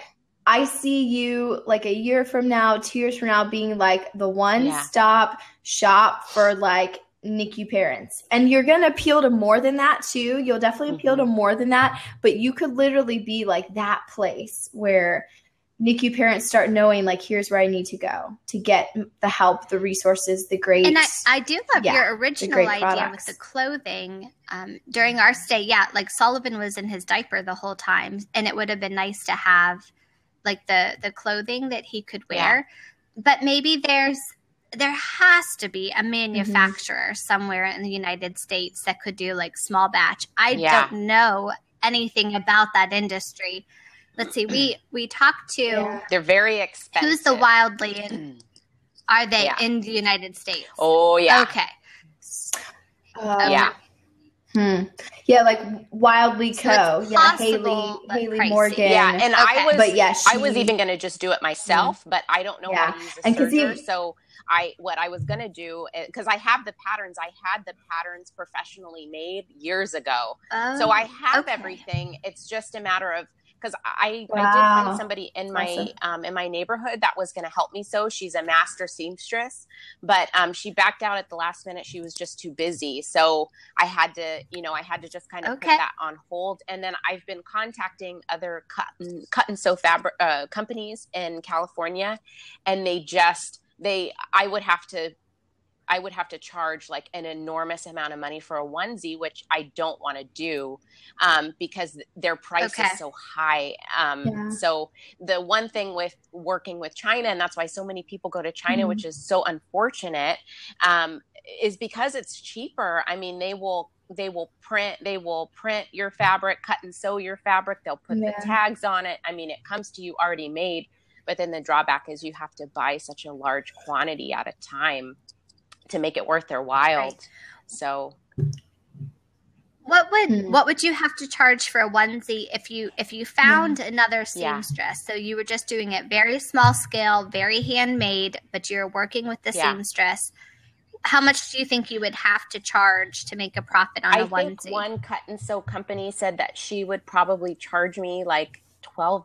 I see you like a year from now, 2 years from now, being like the one-stop shop for like NICU parents. And you're going to appeal to more than that too. You'll definitely appeal to more than that, but you could literally be like that place where NICU parents start knowing like, here's where I need to go to get the help, the resources, the great. And I do love your original idea with the clothing during our stay. Yeah. Like Sullivan was in his diaper the whole time, and it would have been nice to have like the clothing that he could wear, but maybe there has to be a manufacturer somewhere in the United States that could do like small batch. I don't know anything about that industry. Let's see. We talked to. They're very expensive. Who's the Wildly? Are they in the United States? Oh yeah. Okay. Yeah, like Wildly Co. Yeah, Haley Morgan. Yeah, and I was even going to just do it myself, but I don't know how to use a serger. So what I was going to do, because I have the patterns, I had the patterns professionally made years ago. So I have everything. It's just a matter of, because I did find somebody in my neighborhood that was going to help me sew. She's a master seamstress, but she backed out at the last minute. She was just too busy. So I had to just kind of put that on hold. And then I've been contacting other cut and sew fabric companies in California, and I would have to charge like an enormous amount of money for a onesie, which I don't want to do because their price is so high. So the one thing with working with China, and that's why so many people go to China, which is so unfortunate, is because it's cheaper. I mean, they will print your fabric, cut and sew your fabric. They'll put the tags on it. I mean, it comes to you already made, but then the drawback is you have to buy such a large quantity at a time to make it worth their while. Right. So what would you have to charge for a onesie if you found another seamstress? So you were just doing it very small scale, very handmade, but you're working with the seamstress. How much do you think you would have to charge to make a profit on a onesie? I think one cut and sew company said that she would probably charge me like $12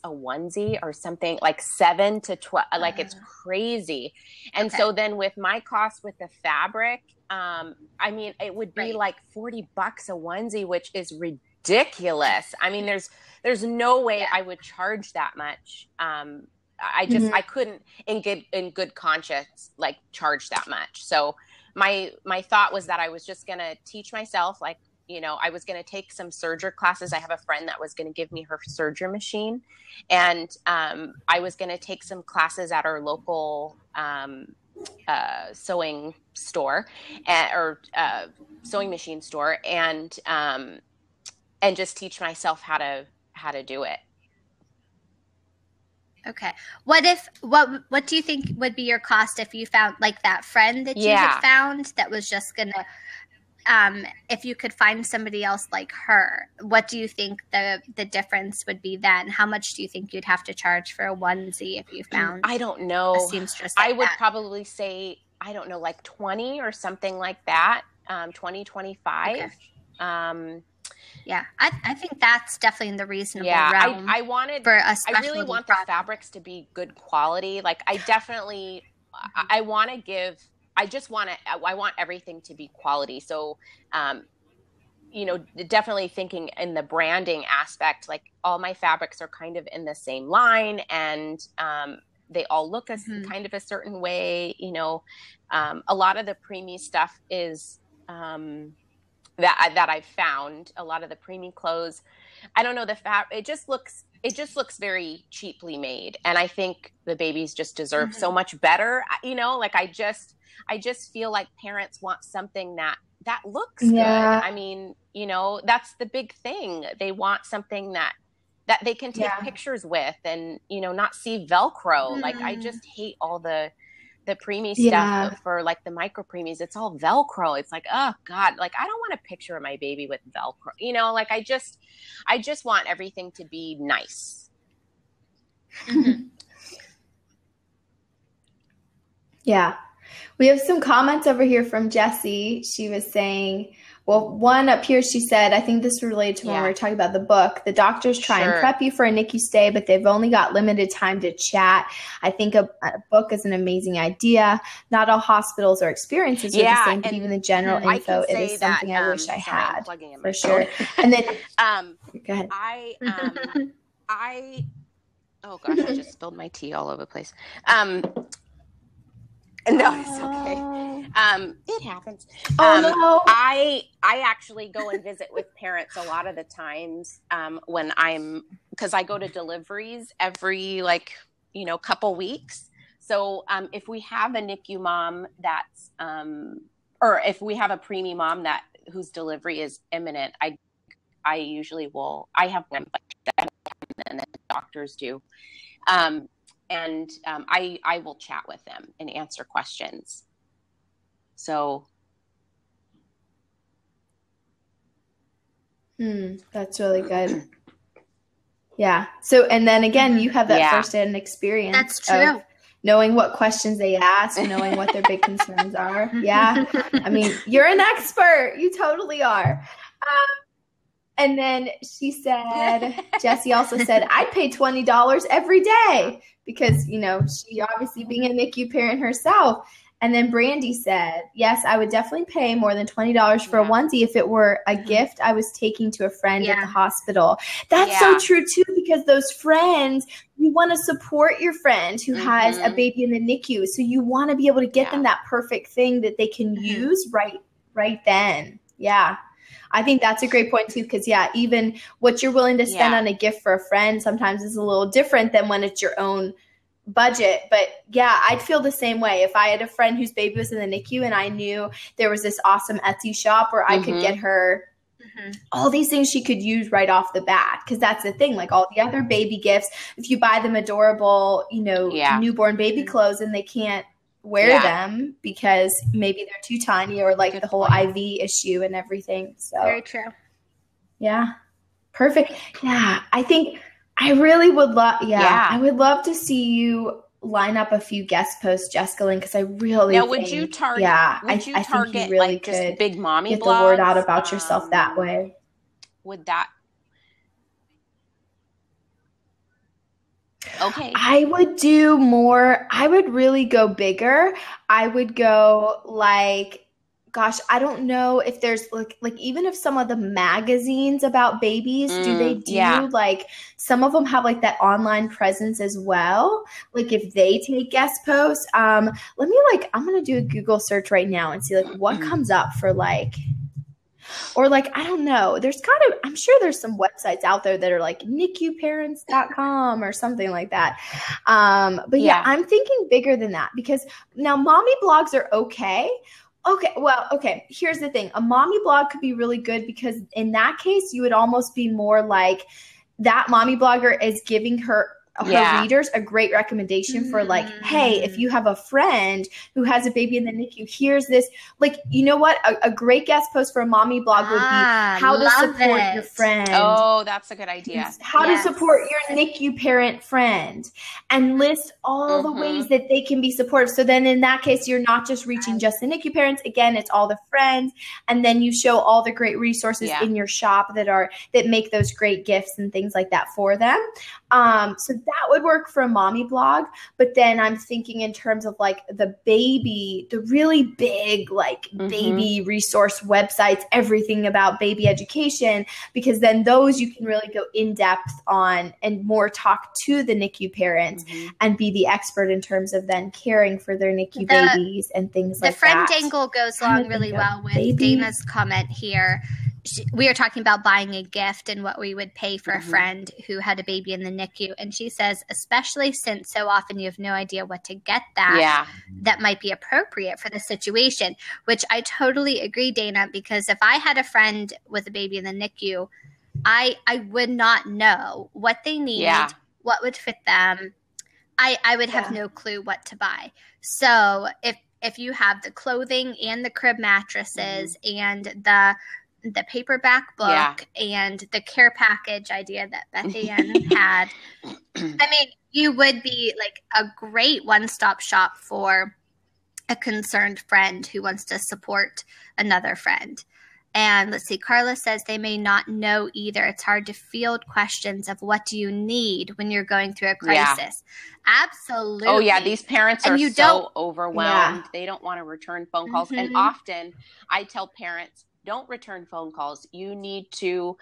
a onesie or something, like 7 to 12, like it's crazy. And so then with my cost with the fabric, I mean, it would be like $40 a onesie, which is ridiculous. I mean, there's no way I would charge that much. I couldn't in good conscience, like charge that much. So my thought was that I was just going to teach myself, like, you know, I was going to take some serger classes. I have a friend that was going to give me her serger machine. And I was going to take some classes at our local sewing store or sewing machine store and just teach myself how to do it. Okay. What do you think would be your cost if you found like that friend that you had found that was just going to if you could find somebody else like her, what do you think the difference would be then? How much do you think you'd have to charge for a onesie if you found I don't know. a seamstress like I would probably say, I don't know, like 20 or something like that, 20, 25. Okay. Yeah, I think that's definitely in the reasonable realm. I wanted for a I really want the fabrics to be good quality. Like I definitely, I want to give, I want everything to be quality. So, you know, definitely thinking in the branding aspect, like all my fabrics are kind of in the same line and they all look kind of a certain way. You know, a lot of the preemie stuff is that I've found. A lot of the preemie clothes, I don't know, the fabric, it just looks it just looks very cheaply made. And I think the babies just deserve so much better. You know, like I just feel like parents want something that looks good. I mean, you know, that's the big thing. They want something that they can take pictures with and, you know, not see Velcro. Like I just hate all the preemie stuff for like the micro preemies. It's all Velcro. It's like, oh God, like I don't want a picture of my baby with Velcro, you know, like I just want everything to be nice. Yeah. We have some comments over here from Jessie. She was saying, well, one up here, she said, I think this is related to when we were talking about the book. The doctors try and prep you for a NICU stay, but they've only got limited time to chat. I think a book is an amazing idea. Not all hospitals or experiences are the same, but even the general info, it is something I wish I had, for sure. And then, go ahead. Oh gosh, I just spilled my tea all over the place. No, it's okay. It happens. No. I actually go and visit with parents a lot of the times when because I go to deliveries every couple weeks. So if we have a NICU mom that's or if we have a preemie mom whose delivery is imminent, I usually will. I have one, and the doctors do. And I will chat with them and answer questions. So. That's really good. Yeah. So, and then again, you have that firsthand experience. That's true. Of knowing what questions they ask, knowing what their big concerns are. Yeah. I mean, you're an expert. You totally are. And then she said, Jessie also said, I'd pay $20 every day because, you know, she obviously being a NICU parent herself. And then Brandy said, yes, I would definitely pay more than $20 for a onesie if it were a gift I was taking to a friend at the hospital. That's so true, too, because those friends, you want to support your friend who has a baby in the NICU. So you want to be able to get them that perfect thing that they can use right then. Yeah. I think that's a great point too, because even what you're willing to spend on a gift for a friend sometimes is a little different than when it's your own budget. But I'd feel the same way if I had a friend whose baby was in the NICU and I knew there was this awesome Etsy shop where I could get her all these things she could use right off the bat. Because that's the thing, like all the other baby gifts, if you buy them adorable, newborn baby clothes and they can't wear them because maybe they're too tiny or like the whole IV issue and everything. So very true. Yeah. Perfect. Yeah. I think I really would love, I would love to see you line up a few guest posts, Jessica Lynn, because I really would you target, I think you really could just big mommy get blogs? The word out about yourself that way. Would that Okay. I would do more. I would really go bigger. I would go like, gosh, I don't know if there's like even if some of the magazines about babies, do they do like some of them have like that online presence as well? Like if they take guest posts, let me I'm going to do a Google search right now and see like what comes up for like, or like, I don't know. There's I'm sure there's some websites out there that are like NICUparents.com or something like that. But I'm thinking bigger than that because now mommy blogs are okay. Okay. Here's the thing. A mommy blog could be really good because in that case, you would almost be more like that mommy blogger is giving her readers a great recommendation for like, hey, if you have a friend who has a baby in the NICU, here's this, like, you know what? A great guest post for a mommy blog would be how to support your friend. Oh, that's a good idea. How to support your NICU parent friend and list all the ways that they can be supportive. So then in that case, you're not just reaching just the NICU parents. Again, it's all the friends. And then you show all the great resources in your shop that make those great gifts and things like that for them. So that would work for a mommy blog. But then I'm thinking in terms of like the really big, like baby resource websites, everything about baby education, because then those you can really go in depth on and more talk to the NICU parents and be the expert in terms of then caring for their NICU babies and things like that. The friend angle goes along really well with Dana's comment here. we were talking about buying a gift and what we would pay for a friend who had a baby in the NICU. And she says, especially since so often you have no idea what to get that might be appropriate for the situation, which I totally agree, Dana, because if I had a friend with a baby in the NICU, I would not know what they need, what would fit them. I would have no clue what to buy. So if you have the clothing and the crib mattresses and the paperback book and the care package idea that Beth Ann had, I mean, you would be like a great one-stop shop for a concerned friend who wants to support another friend. And let's see, Carla says they may not know either. It's hard to field questions of what do you need when you're going through a crisis. Absolutely. Oh, yeah. These parents are so overwhelmed. They don't want to return phone calls. And often I tell parents, don't return phone calls. You need to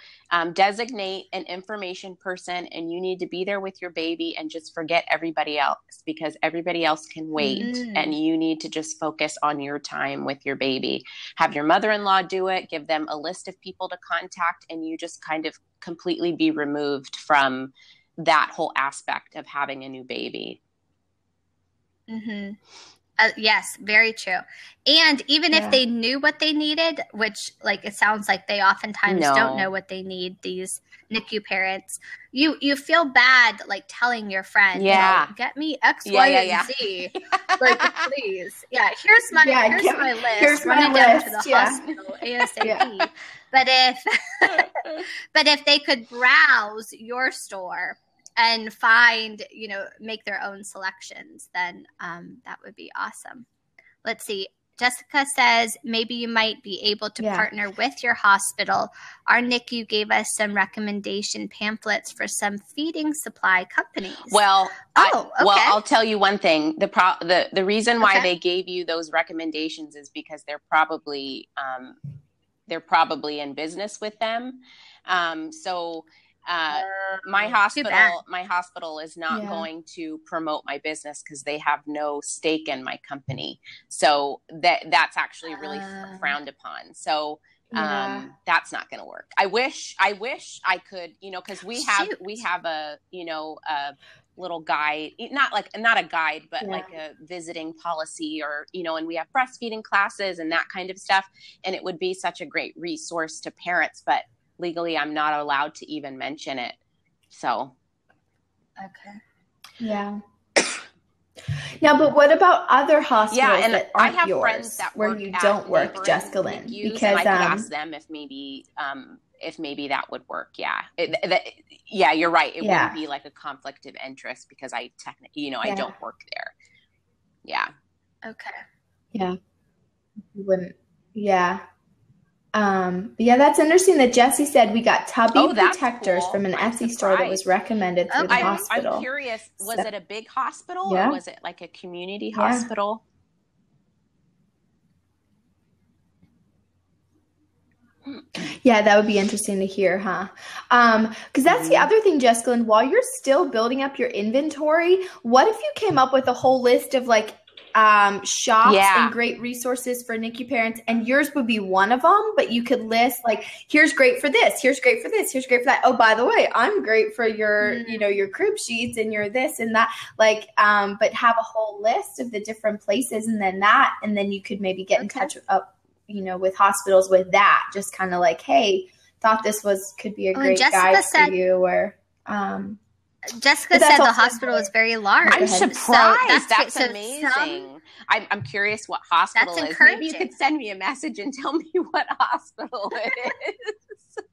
designate an information person, and you need to be there with your baby and just forget everybody else, because everybody else can wait. And you need to just focus on your time with your baby. Have your mother-in-law do it. Give them a list of people to contact, and you just kind of completely be removed from that whole aspect of having a new baby. Yes, very true. And even if they knew what they needed, which like it sounds like they oftentimes don't know what they need, these NICU parents, you feel bad like telling your friend, get me X, Y, and Z. Like, please. Yeah, here's my list. Here's my Run it down to the hospital ASAP. But if they could browse your store and find, make their own selections, then that would be awesome. Let's see. Jessica says, maybe you might be able to partner with your hospital. Our NICU gave us some recommendation pamphlets for some feeding supply companies. Well, I'll tell you one thing. The reason why they gave you those recommendations is because they're probably in business with them. My hospital is not going to promote my business because they have no stake in my company. So that's actually really frowned upon. So that's not going to work. I wish I could, because we have a little guide, not a guide, but like a visiting policy, or, and we have breastfeeding classes and that kind of stuff. And it would be such a great resource to parents, but legally, I'm not allowed to even mention it. So. Okay. Yeah. Now, but what about other hospitals that aren't I have yours, friends that where you don't work, Jessica Lynn? Because I could ask them if maybe that would work. Yeah. You're right. It wouldn't be like a conflict of interest because I technically, I don't work there. Yeah. Okay. Yeah. You wouldn't. Yeah. That's interesting that Jesse said we got tubby protectors from an Etsy store that was recommended through the hospital. I'm curious, was it a big hospital or was it like a community hospital? Yeah, that would be interesting to hear, huh? Because that's the other thing, Jessica, and while you're still building up your inventory, what if you came up with a whole list of like shops and great resources for NICU parents, and yours would be one of them, but you could list like, here's great for this, here's great for this, here's great for that. Oh, by the way, I'm great for your, your crib sheets and your this and that, like, but have a whole list of the different places, and then you could maybe get in touch with hospitals with that, just kind of like, hey, thought this could be a great guide for you, or Jessica said the hospital is very large. I'm surprised. That's amazing. I'm curious what hospital it is. Maybe you could send me a message and tell me what hospital it is.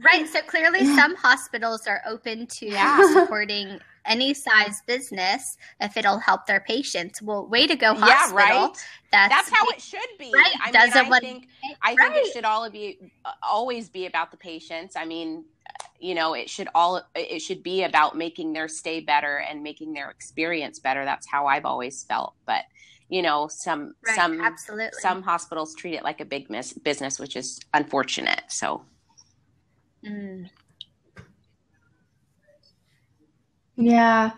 Right. So clearly some hospitals are open to supporting any size business if it'll help their patients. Well, way to go, hospital. Yeah, right. That's how it should be. Right. I think it should always be about the patients. I mean, it should be about making their stay better and making their experience better. That's how I've always felt. But, some hospitals treat it like a big business, which is unfortunate. So. Yeah.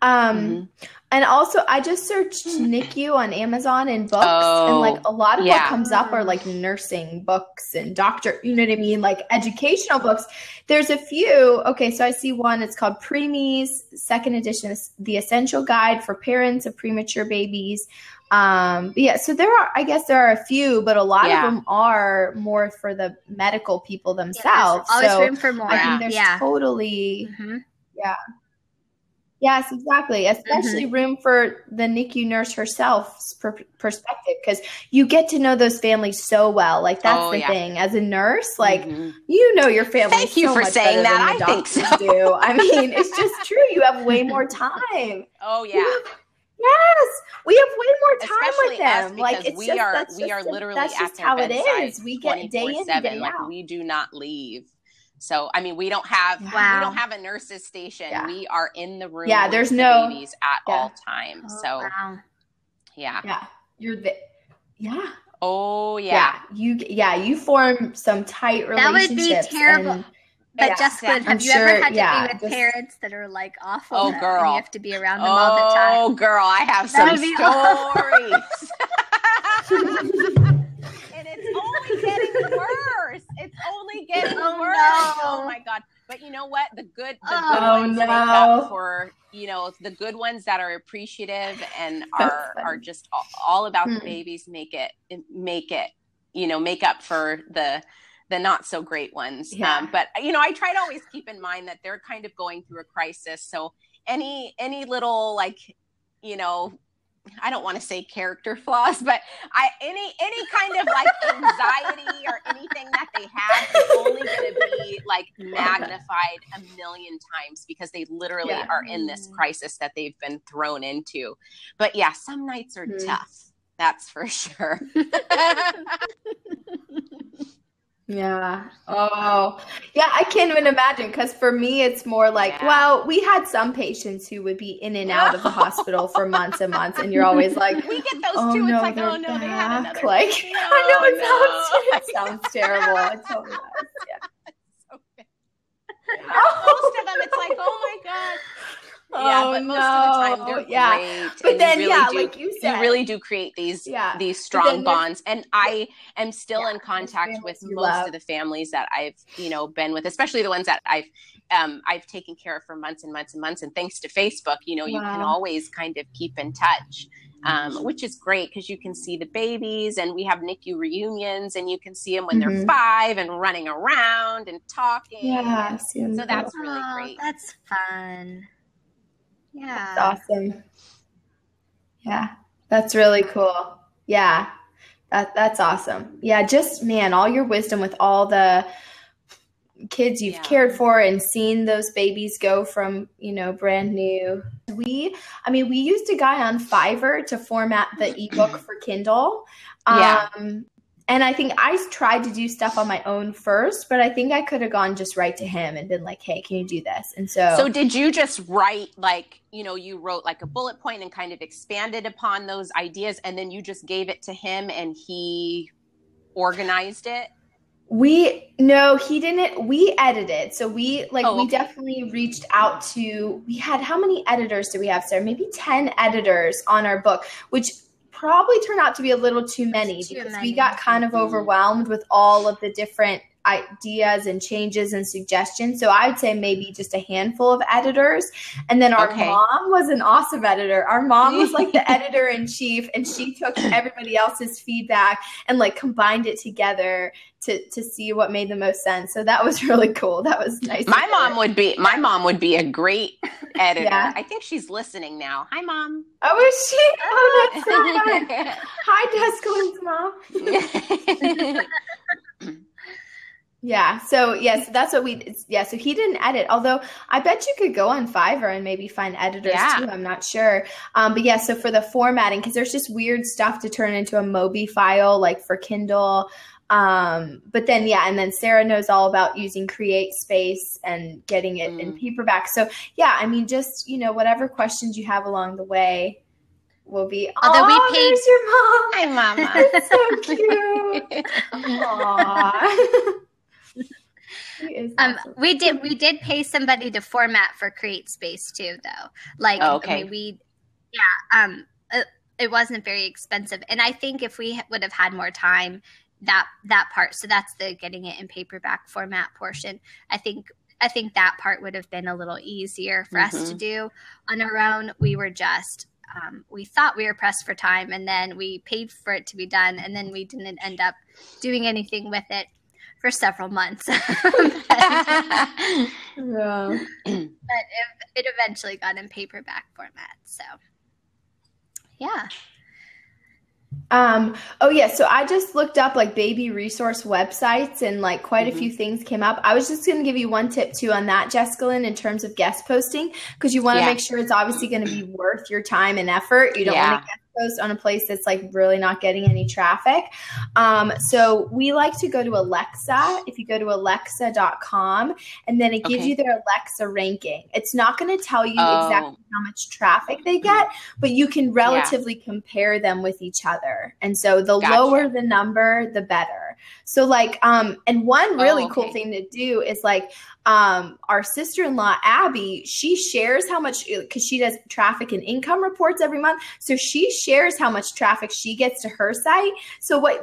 And also I just searched NICU on Amazon and books, and like a lot of what comes up are like nursing books and doctor, you know what I mean? Like educational books. There's a few. Okay. So I see one, it's called Preemies, second edition, The Essential Guide for Parents of Premature Babies. Yeah, so I guess there are a few, but a lot of them are more for the medical people themselves. Yeah, always room for more. I think there's totally, Yes, exactly. Especially room for the NICU nurse herself's perspective, because you get to know those families so well. Like that's the thing. As a nurse, like you know your family. Thank you so for much saying better that. than the I think doctors so. do. I mean, it's just true. You have way more time. Oh yeah. Yes, we have way more time Especially with them. us, Like it's we just, are that's we are just, literally that's at just their how it bedside is. We get day in and day like out. we do not leave. So I mean, we don't have we don't have a nurse's station. We are in the room. Yeah, there's with no the babies at all times. So yeah, you're the Oh yeah. You form some tight relationships. That would be terrible. And, but Jessica, have you ever had to be with parents that are like awful? Oh, girl. And you have to be around them all the time. Oh, girl, I have some stories. And it's only getting worse. It's only getting worse. No. Oh my God. But you know what? The good ones make up for, the good ones that are appreciative and are just all about the babies make up for the not so great ones. But I try to always keep in mind that they're kind of going through a crisis. So any little I don't want to say character flaws, but any kind of like anxiety or anything that they have is only going to be like magnified a million times because they literally are in this crisis that they've been thrown into. But yeah, some nights are tough. That's for sure. Yeah. Oh, yeah. I can't even imagine, because for me, it's more like, well, we had some patients who would be in and out of the hospital for months and months, and you're always like, we get those too. No, it's like, oh no, they had another. Like, I know it sounds terrible. It totally does. Most of them, it's like, oh my God. Yeah, but most of the time they're great. But then, really like you said, you really do create these strong bonds. And I am still in contact with most of the families that I've, been with, especially the ones that I've taken care of for months and months and months. And thanks to Facebook, you can always kind of keep in touch, which is great because you can see the babies, and we have NICU reunions, and you can see them when they're 5 and running around and talking. Yeah, so that's really great. That's fun. Yeah. That's awesome. Yeah. That's really cool. Yeah. That's awesome. Yeah. Just, man, all your wisdom with all the kids you've cared for and seen those babies go from, brand new. We used a guy on Fiverr to format the ebook for Kindle. And I think I tried to do stuff on my own first, but I think I could have gone just right to him and been like, hey, can you do this? And so did you just write you wrote like a bullet point and kind of expanded upon those ideas, and then you just gave it to him and he organized it? He didn't. We edited. So we definitely reached out to, we had, how many editors do we have, Sarah? Maybe 10 editors on our book, which probably turned out to be a little too many because we got kind of overwhelmed with all of the different ideas and changes and suggestions. So I would say maybe just a handful of editors. And then our mom was an awesome editor. Our mom was like the editor in chief, and she took everybody else's feedback and like combined it together to see what made the most sense. So that was really cool. That was nice. My mom would be a great editor. Yeah. I think she's listening now. Hi, Mom. Oh, is she? Oh, that's so fun. Hi, Jessica's mom. Yeah. So that's what we did. Yeah. So he didn't edit, although I bet you could go on Fiverr and maybe find editors too. I'm not sure. But yeah, so for the formatting, because there's just weird stuff to turn into a Mobi file, like for Kindle. But then, and then Sarah knows all about using CreateSpace and getting it in paperback. So yeah, just, whatever questions you have along the way will be, there's your mom. Hi, Mama. It's so cute. Aww. is awesome. We did pay somebody to format for CreateSpace too, though. Like, okay. I mean, it wasn't very expensive. And I think if we would have had more time, that part, so that's the getting it in paperback format portion, I think that part would have been a little easier for us to do on our own. We were just we thought we were pressed for time, and then we paid for it to be done, and then we didn't end up doing anything with it for several months. But it eventually got in paperback format. So yeah. So I just looked up like baby resource websites, and like quite a few things came up. I was just going to give you one tip too on that, Jessica Lynn, in terms of guest posting, because you want to make sure it's obviously going to be worth your time and effort. You don't want to guest post on a place that's like really not getting any traffic. So we like to go to Alexa. If you go to alexa.com, and then it gives you their Alexa ranking. It's not going to tell you exactly how much traffic they get, but you can relatively compare them with each other. And so the lower the number, the better. So like, and one really cool thing to do is like, our sister-in-law, Abby, she shares how much, because she does traffic and income reports every month. So she shares how much traffic she gets to her site. So what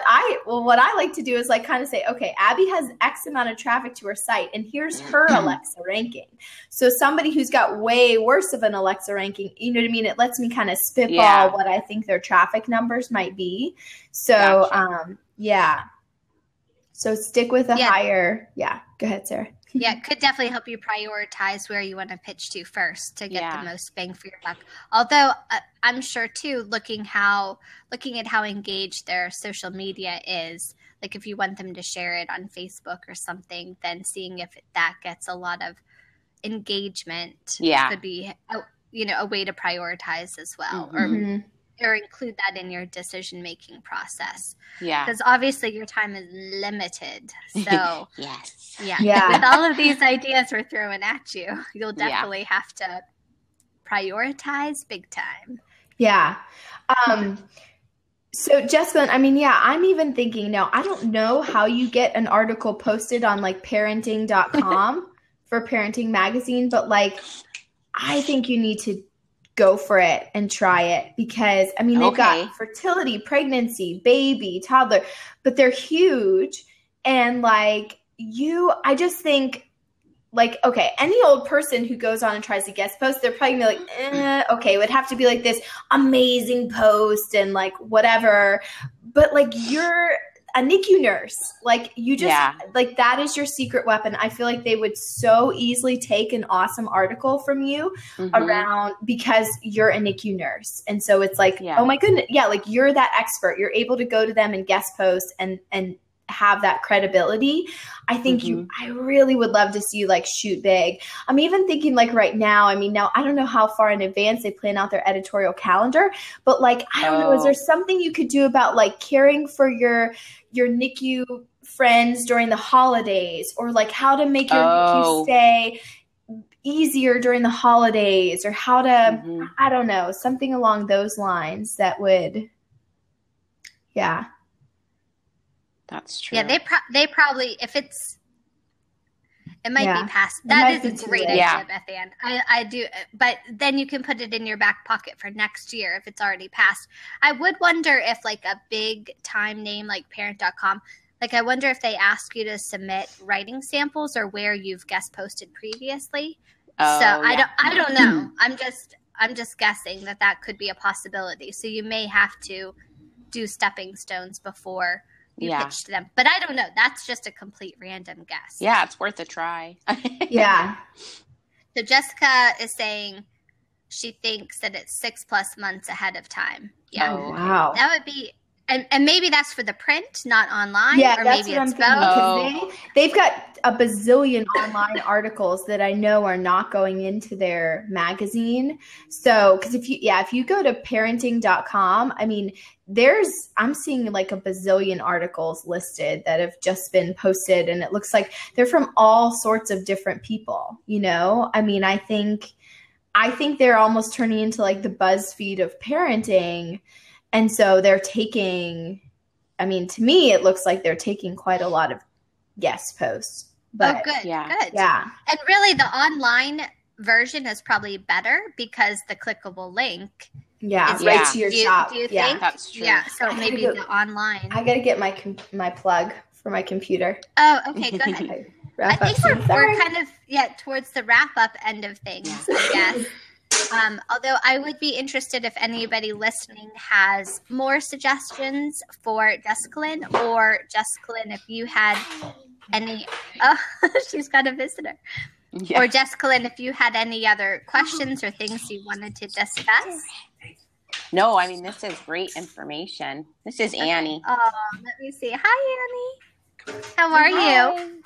I like to do is like kind of say, okay, Abby has X amount of traffic to her site, and here's her Alexa ranking. So somebody who's got way worse of an Alexa ranking, you know what I mean? It lets me kind of spitball what I think their traffic numbers might be. So, So stick with a higher, go ahead, Sarah. Yeah, it could definitely help you prioritize where you want to pitch to first to get the most bang for your buck. Although I'm sure too, looking at how engaged their social media is, like if you want them to share it on Facebook or something, then seeing if that gets a lot of engagement could be a way to prioritize as well, or include that in your decision-making process. Yeah. Because obviously your time is limited. So with all of these ideas we're throwing at you, you'll definitely have to prioritize big time. Yeah. So Jessica, I mean, I'm even thinking now, I don't know how you get an article posted on like parenting.com for Parenting Magazine, but like, I think you need to go for it and try it, because I mean, they've got fertility, pregnancy, baby, toddler, but they're huge. And like I just think like, okay, any old person who goes on and tries to guest post, they're probably gonna be like, it would have to be like this amazing post and like whatever. But like you're a NICU nurse, like you just like that is your secret weapon. I feel like they would so easily take an awesome article from you around, because you're a NICU nurse. And so it's like, oh my goodness. Yeah. Like you're that expert. You're able to go to them and guest post and have that credibility. I think I really would love to see you like shoot big. I'm even thinking like right now, I mean, now I don't know how far in advance they plan out their editorial calendar, but like, I don't know, is there something you could do about like caring for your NICU friends during the holidays, or like how to make your NICU stay easier during the holidays, or how to, I don't know, something along those lines that would, That's true. Yeah, they probably, if it might be past. That is a great idea, Beth Ann. I do, but then you can put it in your back pocket for next year if it's already passed. I would wonder if like a big time name like parent.com, like I wonder if they ask you to submit writing samples or where you've guest posted previously. I don't know. I'm just guessing that could be a possibility. So you may have to do stepping stones before you pitch to them. But I don't know. That's just a complete random guess. Yeah, it's worth a try. So Jessica is saying she thinks that it's 6+ months ahead of time. Yeah. Oh, wow. That would be, and maybe that's for the print, not online. Yeah, or that's maybe what it's I'm thinking. both. They've got a bazillion online articles that I know are not going into their magazine. So, because if you go to parenting.com, I mean, I'm seeing like a bazillion articles listed that have just been posted, and it looks like they're from all sorts of different people, you know? I mean, I think they're almost turning into like the BuzzFeed of parenting. And so they're taking, I mean, to me, it looks like they're taking quite a lot of guest posts. But good. Good. Yeah. And really the online version is probably better because the clickable link is right to your shop. Do you think? That's true. Yeah, so maybe the online. I got to get my plug for my computer. Oh, okay, go ahead. I think we're kind of towards the wrap up end of things, I guess. Although I would be interested if anybody listening has more suggestions for Jessica-Lynn, or Jessica-Lynn, if you had any. Oh, she's got a visitor. Yeah. Or Jessica-Lynn, if you had any other questions or things you wanted to discuss. No, I mean, this is great information. This is Annie. Oh, let me see. Hi, Annie. How are you?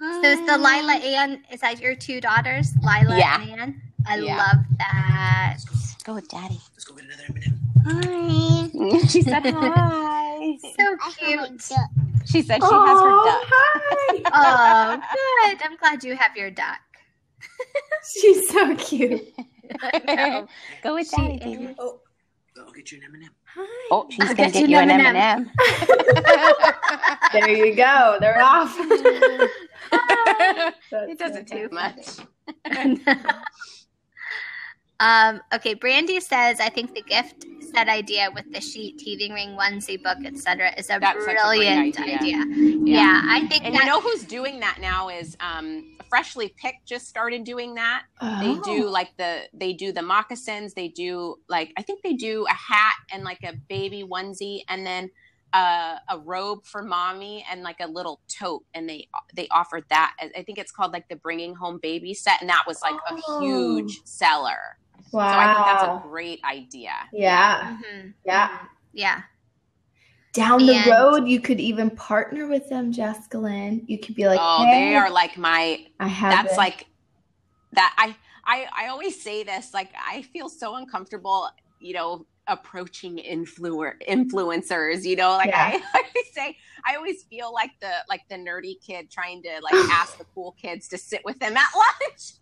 Hi. So is the Lila Ann, is that your two daughters, Lila and Ann? I love that. Let's go with Daddy. Let's go get another M&M. Hi. She said hi. So cute. She said she has her duck. Hi. Oh, good. I'm glad you have your duck. She's so cute. I know. Go with Daddy, baby. Oh, I'll get you an M&M. Hi. Oh, she's going to get you an M&M. There you go. They're off. It doesn't take much. Okay, Brandy says, I think the gift set idea with the sheet, teething ring, onesie, book, etc. is a brilliant idea. Yeah, I think. And you know who's doing that now is Freshly Picked just started doing that. Oh. They do the moccasins. They do I think they do a hat and like a baby onesie, and then a robe for mommy, and like a little tote, and they offered that. I think it's called like the Bringing Home Baby set, and that was like a huge seller. Wow. So I think that's a great idea. Yeah. Mm-hmm. Yeah. Down the road, you could even partner with them, Jessica-Lynn. You could be like, they are like my. I have. That's like that. I always say this. Like, I feel so uncomfortable, approaching influencers, I always feel like the nerdy kid trying to ask the cool kids to sit with them at lunch.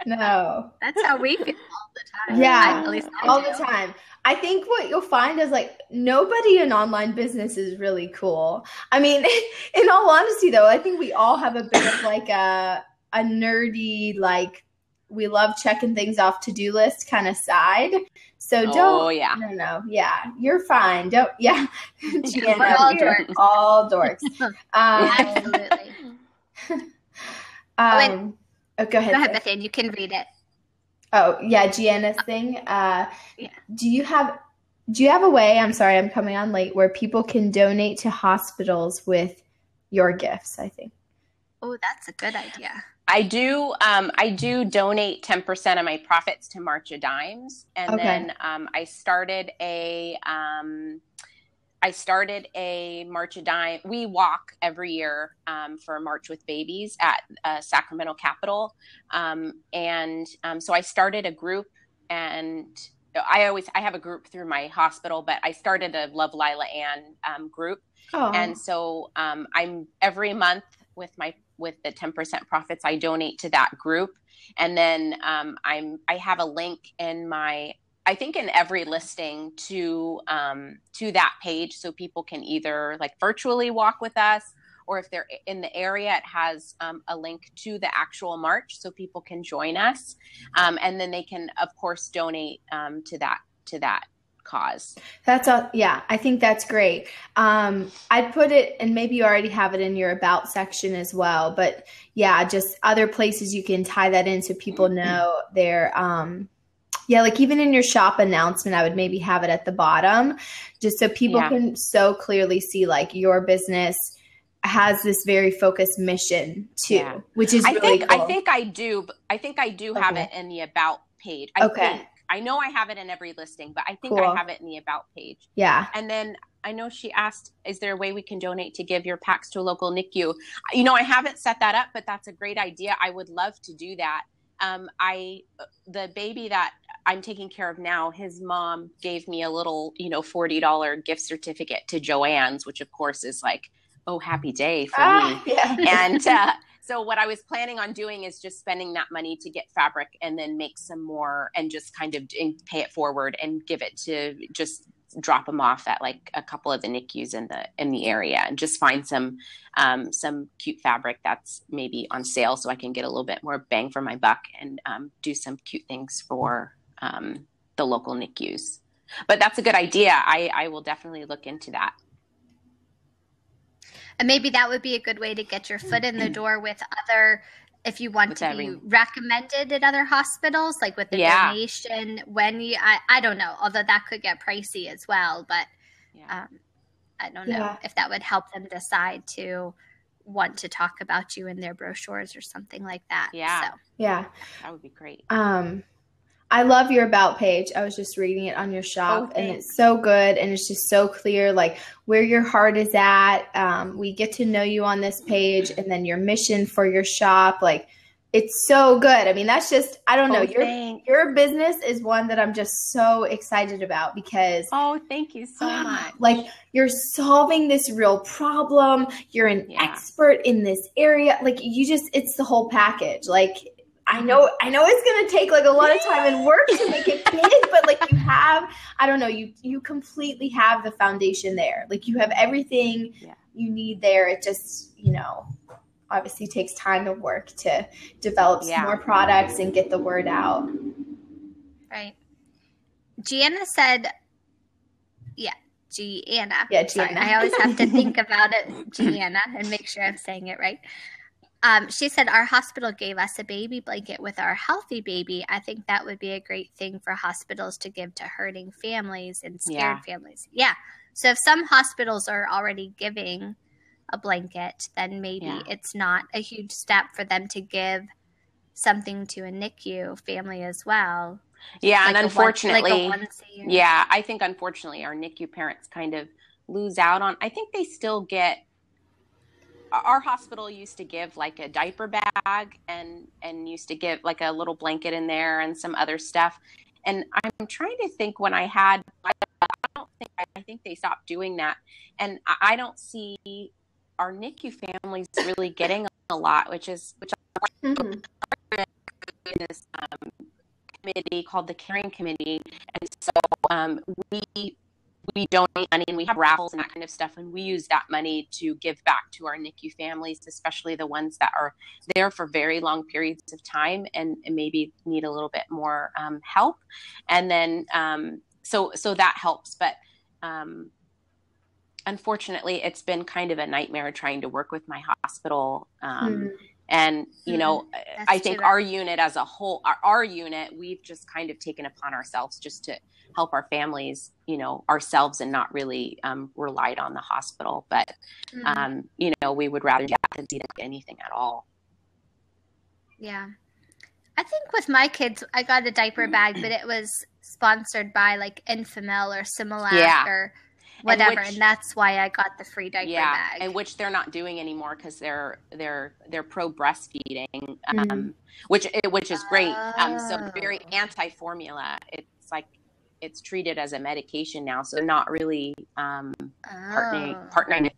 No. That's how we feel all the time. Yeah, at least all the time. I think what you'll find is nobody in online business is really cool. I mean, in all honesty though, I think we all have a bit of a nerdy, we love checking things off to-do list kind of side. So no. Yeah, you're fine. Don't. Yeah. We're all dorks. All dorks. Absolutely. Go ahead, Bethany. You can read it. Oh yeah, Gianna's thing. Do you have a way? I'm sorry, I'm coming on late. Where people can donate to hospitals with your gifts? I think. Oh, that's a good idea. I do donate 10% of my profits to March of Dimes, and then I started a March of Dimes. We walk every year for March with Babies at Sacramento Capitol, so I started a group, and I have a group through my hospital, but I started a Love Lila Ann group, and so I'm every month with the 10% profits, I donate to that group. And then I have a link in in every listing to that page, so people can either virtually walk with us, or if they're in the area, it has a link to the actual march, so people can join us. And then they can, of course, donate to that cause. That's I think that's great. I'd put it, and maybe you already have it in your about section as well, but just other places you can tie that in so people know they're even in your shop announcement, I would maybe have it at the bottom, just so people can so clearly see your business has this very focused mission too, which is really cool. I think I do have it in the about page. I know I have it in every listing, but I think I have it in the about page. Yeah. And then I know she asked, is there a way we can donate to give your packs to a local NICU? I haven't set that up, but that's a great idea. I would love to do that. The baby that I'm taking care of now, his mom gave me a little, $40 gift certificate to Joann's, which of course is happy day for me. Yeah. And, so what I was planning on doing is just spending that money to get fabric and then make some more and just kind of pay it forward and give it to just drop them off at like a couple of the NICUs in the area and just find some cute fabric that's maybe on sale so I can get a little bit more bang for my buck and do some cute things for the local NICUs. But that's a good idea. I will definitely look into that. And maybe that would be a good way to get your foot in the door with other, if you want to be recommended at other hospitals, like with the donation, when you, I don't know, although that could get pricey as well, but I don't know if that would help them decide to want to talk about you in their brochures or something like that. Yeah. So. Yeah. That would be great. I love your about page. I was just reading it on your shop and it's so good. And it's just so clear, like where your heart is at. We get to know you on this page and then your mission for your shop. Like it's so good. I mean, that's just, I don't know. Your business is one that I'm just so excited about because. Oh, thank you so much. Like you're solving this real problem. You're an expert in this area. Like you just, it's the whole package. Like, I know it's going to take like a lot of time and work to make it big, but like you have, I don't know, you completely have the foundation there. Like you have everything you need there. It just, obviously takes time and work to develop some more products and get the word out. Right. Gianna said, Gianna. Yeah, Gianna. Sorry, I always have to think about it, Gianna, and make sure I'm saying it right. She said, our hospital gave us a baby blanket with our healthy baby. I think that would be a great thing for hospitals to give to hurting families and scared families. Yeah. So if some hospitals are already giving a blanket, then maybe it's not a huge step for them to give something to a NICU family as well. Yeah. Like and unfortunately, I think unfortunately our NICU parents kind of lose out on, I think they still get, our hospital used to give like a diaper bag and used to give like a little blanket in there and some other stuff. And I'm trying to think when I think they stopped doing that. And I don't see our NICU families really getting a lot, which this committee called the Caring Committee. And so we donate money and we have raffles and that kind of stuff. And we use that money to give back to our NICU families, especially the ones that are there for very long periods of time and maybe need a little bit more help. And then, so that helps. But unfortunately, it's been kind of a nightmare trying to work with my hospital. And, I think our unit as a whole, our unit, we've just kind of taken upon ourselves just to help our families, ourselves and not really relied on the hospital. But, we would rather do that than see anything at all. Yeah. I think with my kids, I got a diaper bag, but it was sponsored by like Enfamil or Similac or whatever, and that's why I got the free diaper bag. And which they're not doing anymore because they're pro breastfeeding, which is great. So very anti-formula. It's like it's treated as a medication now, so not really partnering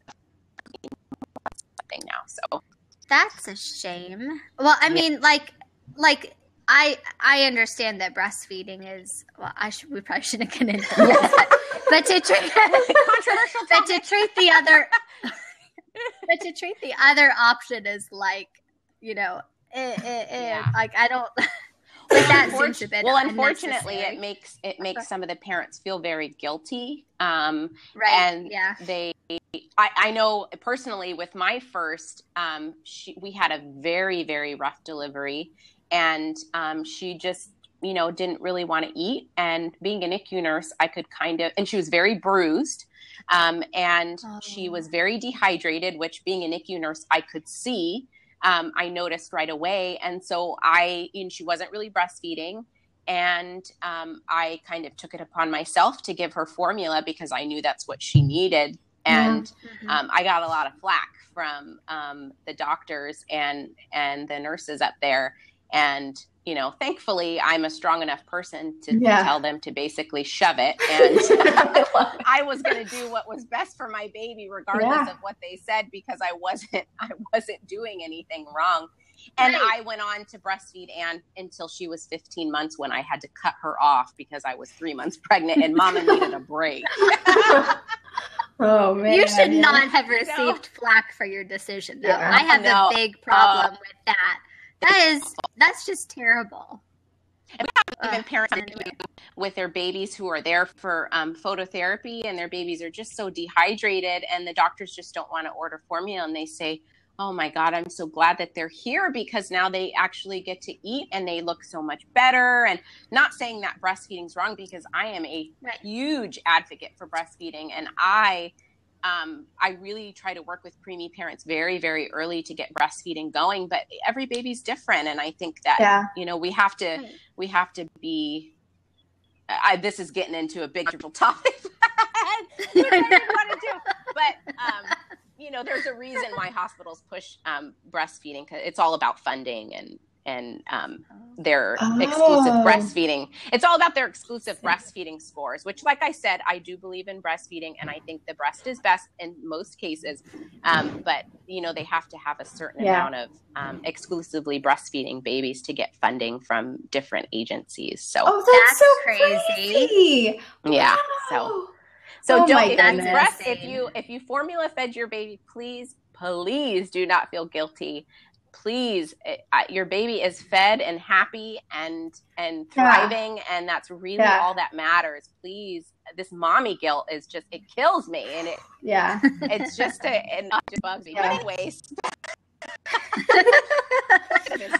something now. So that's a shame. Well, I mean, like I understand that breastfeeding is we probably shouldn't get into that. But to treat the other option is like, like I don't. Like that seems a bit unfortunately, it makes some of the parents feel very guilty. Right. And I know personally with my first, we had a very, very rough delivery, and she just didn't really want to eat. And being a NICU nurse, I could and she was very bruised. And she was very dehydrated, which being a NICU nurse, I could see. I noticed right away. And so she wasn't really breastfeeding. And I kind of took it upon myself to give her formula because I knew that's what she needed. And I got a lot of flack from the doctors and the nurses up there. And, thankfully I'm a strong enough person to tell them to basically shove it. And I was going to do what was best for my baby, regardless of what they said, because I wasn't doing anything wrong. And I went on to breastfeed Anne until she was 15 months when I had to cut her off because I was 3 months pregnant and Mama needed a break. Oh man! You should not have received flack for your decision, though. Yeah. I have a big problem with that. That's just terrible. And we have even parents with their babies who are there for phototherapy, and their babies are just so dehydrated, and the doctors just don't want to order formula, and they say, "Oh my God, I'm so glad that they're here because now they actually get to eat and they look so much better." And not saying that breastfeeding's wrong, because I am a huge advocate for breastfeeding, and I really try to work with preemie parents very, very early to get breastfeeding going. But every baby's different, and I think that we have to be. This is getting into a big topic. Which I didn't want to do, but. There's a reason why hospitals push breastfeeding, because it's all about funding and their exclusive breastfeeding. It's all about their exclusive breastfeeding scores, which, like I said, I do believe in breastfeeding, and I think the breast is best in most cases. But they have to have a certain amount of exclusively breastfeeding babies to get funding from different agencies. So that's so crazy. Yeah. Wow. So if you formula fed your baby, please do not feel guilty. Please, your baby is fed and happy and thriving, and that's really all that matters. Please, this mommy guilt is just, it kills me, and it's just it just bugs me. But anyways,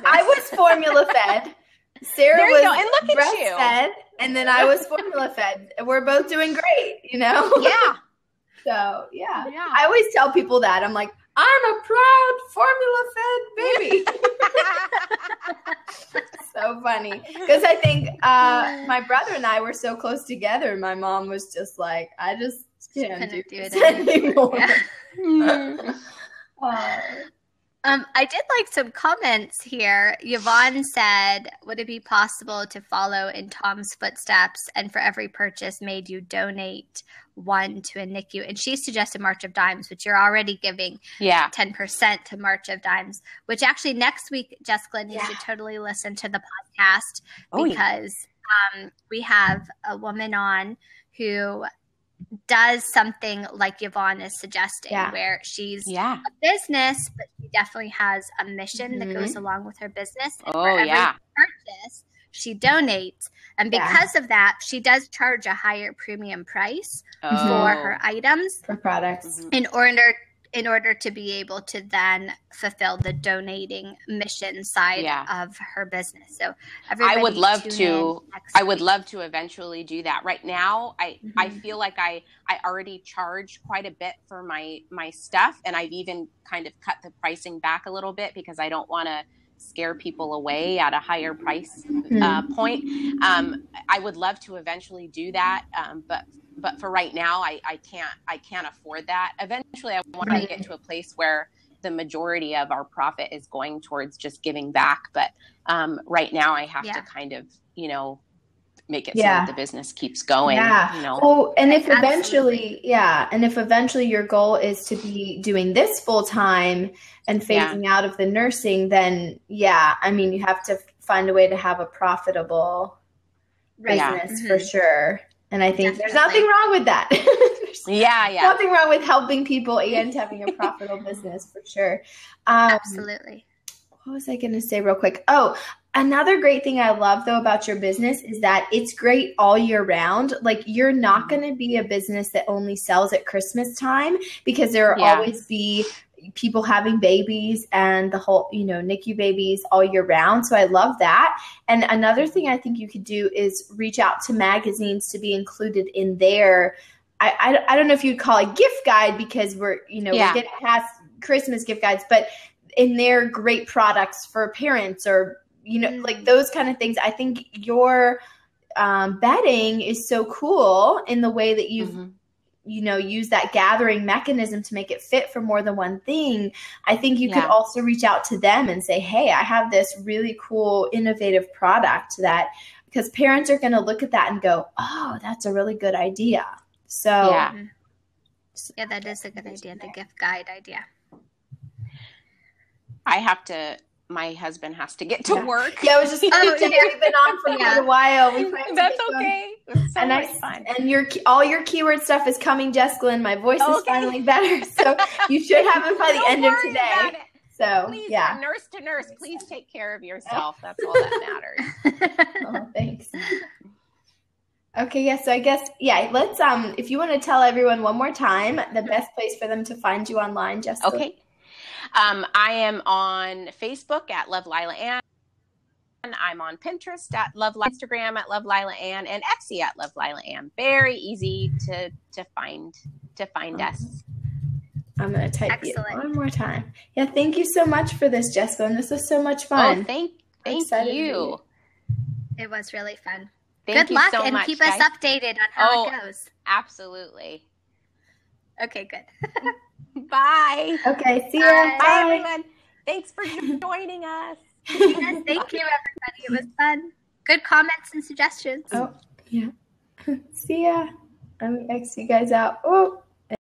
I was formula fed. Sarah was and look at you. Breastfed, and then I was formula fed. We're both doing great, Yeah. So I always tell people that. I'm like, I'm a proud formula fed baby. So funny, because I think my brother and I were so close together. My mom was just like, I just can't do this anymore. I did like some comments here. Yvonne said, would it be possible to follow in Tom's footsteps and for every purchase made you donate one to a NICU? And she suggested March of Dimes, which you're already giving 10% to March of Dimes, which actually next week, Jessica needs to totally listen to the podcast because we have a woman on who does something like Yvonne is suggesting, where she's a business, but she definitely has a mission that goes along with her business. And for every purchase, she donates. And because of that, she does charge a higher premium price for her items, for products, in order to be able to then fulfill the donating mission side of her business. So I would love to eventually do that. Right now, I feel like I already charge quite a bit for my stuff, and I've even kind of cut the pricing back a little bit because I don't want to scare people away at a higher price point. I would love to eventually do that, but for right now, I can't afford that. Eventually, I want to get to a place where the majority of our profit is going towards just giving back. But right now, I have to kind of, make it so that the business keeps going. Oh, and if eventually, your goal is to be doing this full time and phasing out of the nursing, then you have to find a way to have a profitable business for sure. And I think there's nothing wrong with that. Nothing wrong with helping people and having a profitable business for sure. Absolutely. What was I going to say real quick? Oh, another great thing I love though about your business is that it's great all year round. Like, you're not going to be a business that only sells at Christmas time, because there will always be people having babies and the whole, NICU babies all year round. So I love that. And another thing I think you could do is reach out to magazines to be included in their, I don't know if you'd call it gift guide, because we're getting past Christmas gift guides, but in their great products for parents, or, like those kind of things. I think your bedding is so cool in the way that you've use that gathering mechanism to make it fit for more than one thing. I think you could also reach out to them and say, hey, I have this really cool, innovative product that, because parents are going to look at that and go, oh, that's a really good idea. So that is a good idea. The gift guide idea. I have to my husband has to get to work. Yeah, I was just going to say we've been on for quite a while. That's okay. It's so much fun. And all your keyword stuff is coming, Jessica. My voice is finally better, so you should have it by the end of today. So please, nurse to nurse, please take care of yourself. That's all that matters. Oh, thanks. Okay, yes. So I guess, let's, if you want to tell everyone one more time, the best place for them to find you online, Jessica. Okay. I am on Facebook at Love Lila Ann. I'm on Pinterest at Instagram at Love Lila Ann, and Etsy at Love Lila Ann. Very easy to find us. I'm going to type it one more time. Yeah, thank you so much for this, Jessica. And this was so much fun. Oh, thank you. It was really fun. Good luck so and much, keep guys. us updated on how it goes. Absolutely. Okay, good. Bye. Okay, see ya. Bye, everyone. Thanks for joining us. Yes, thank you, everybody. It was fun. Good comments and suggestions. Oh, yeah. See ya. Let me X you guys out. Oh.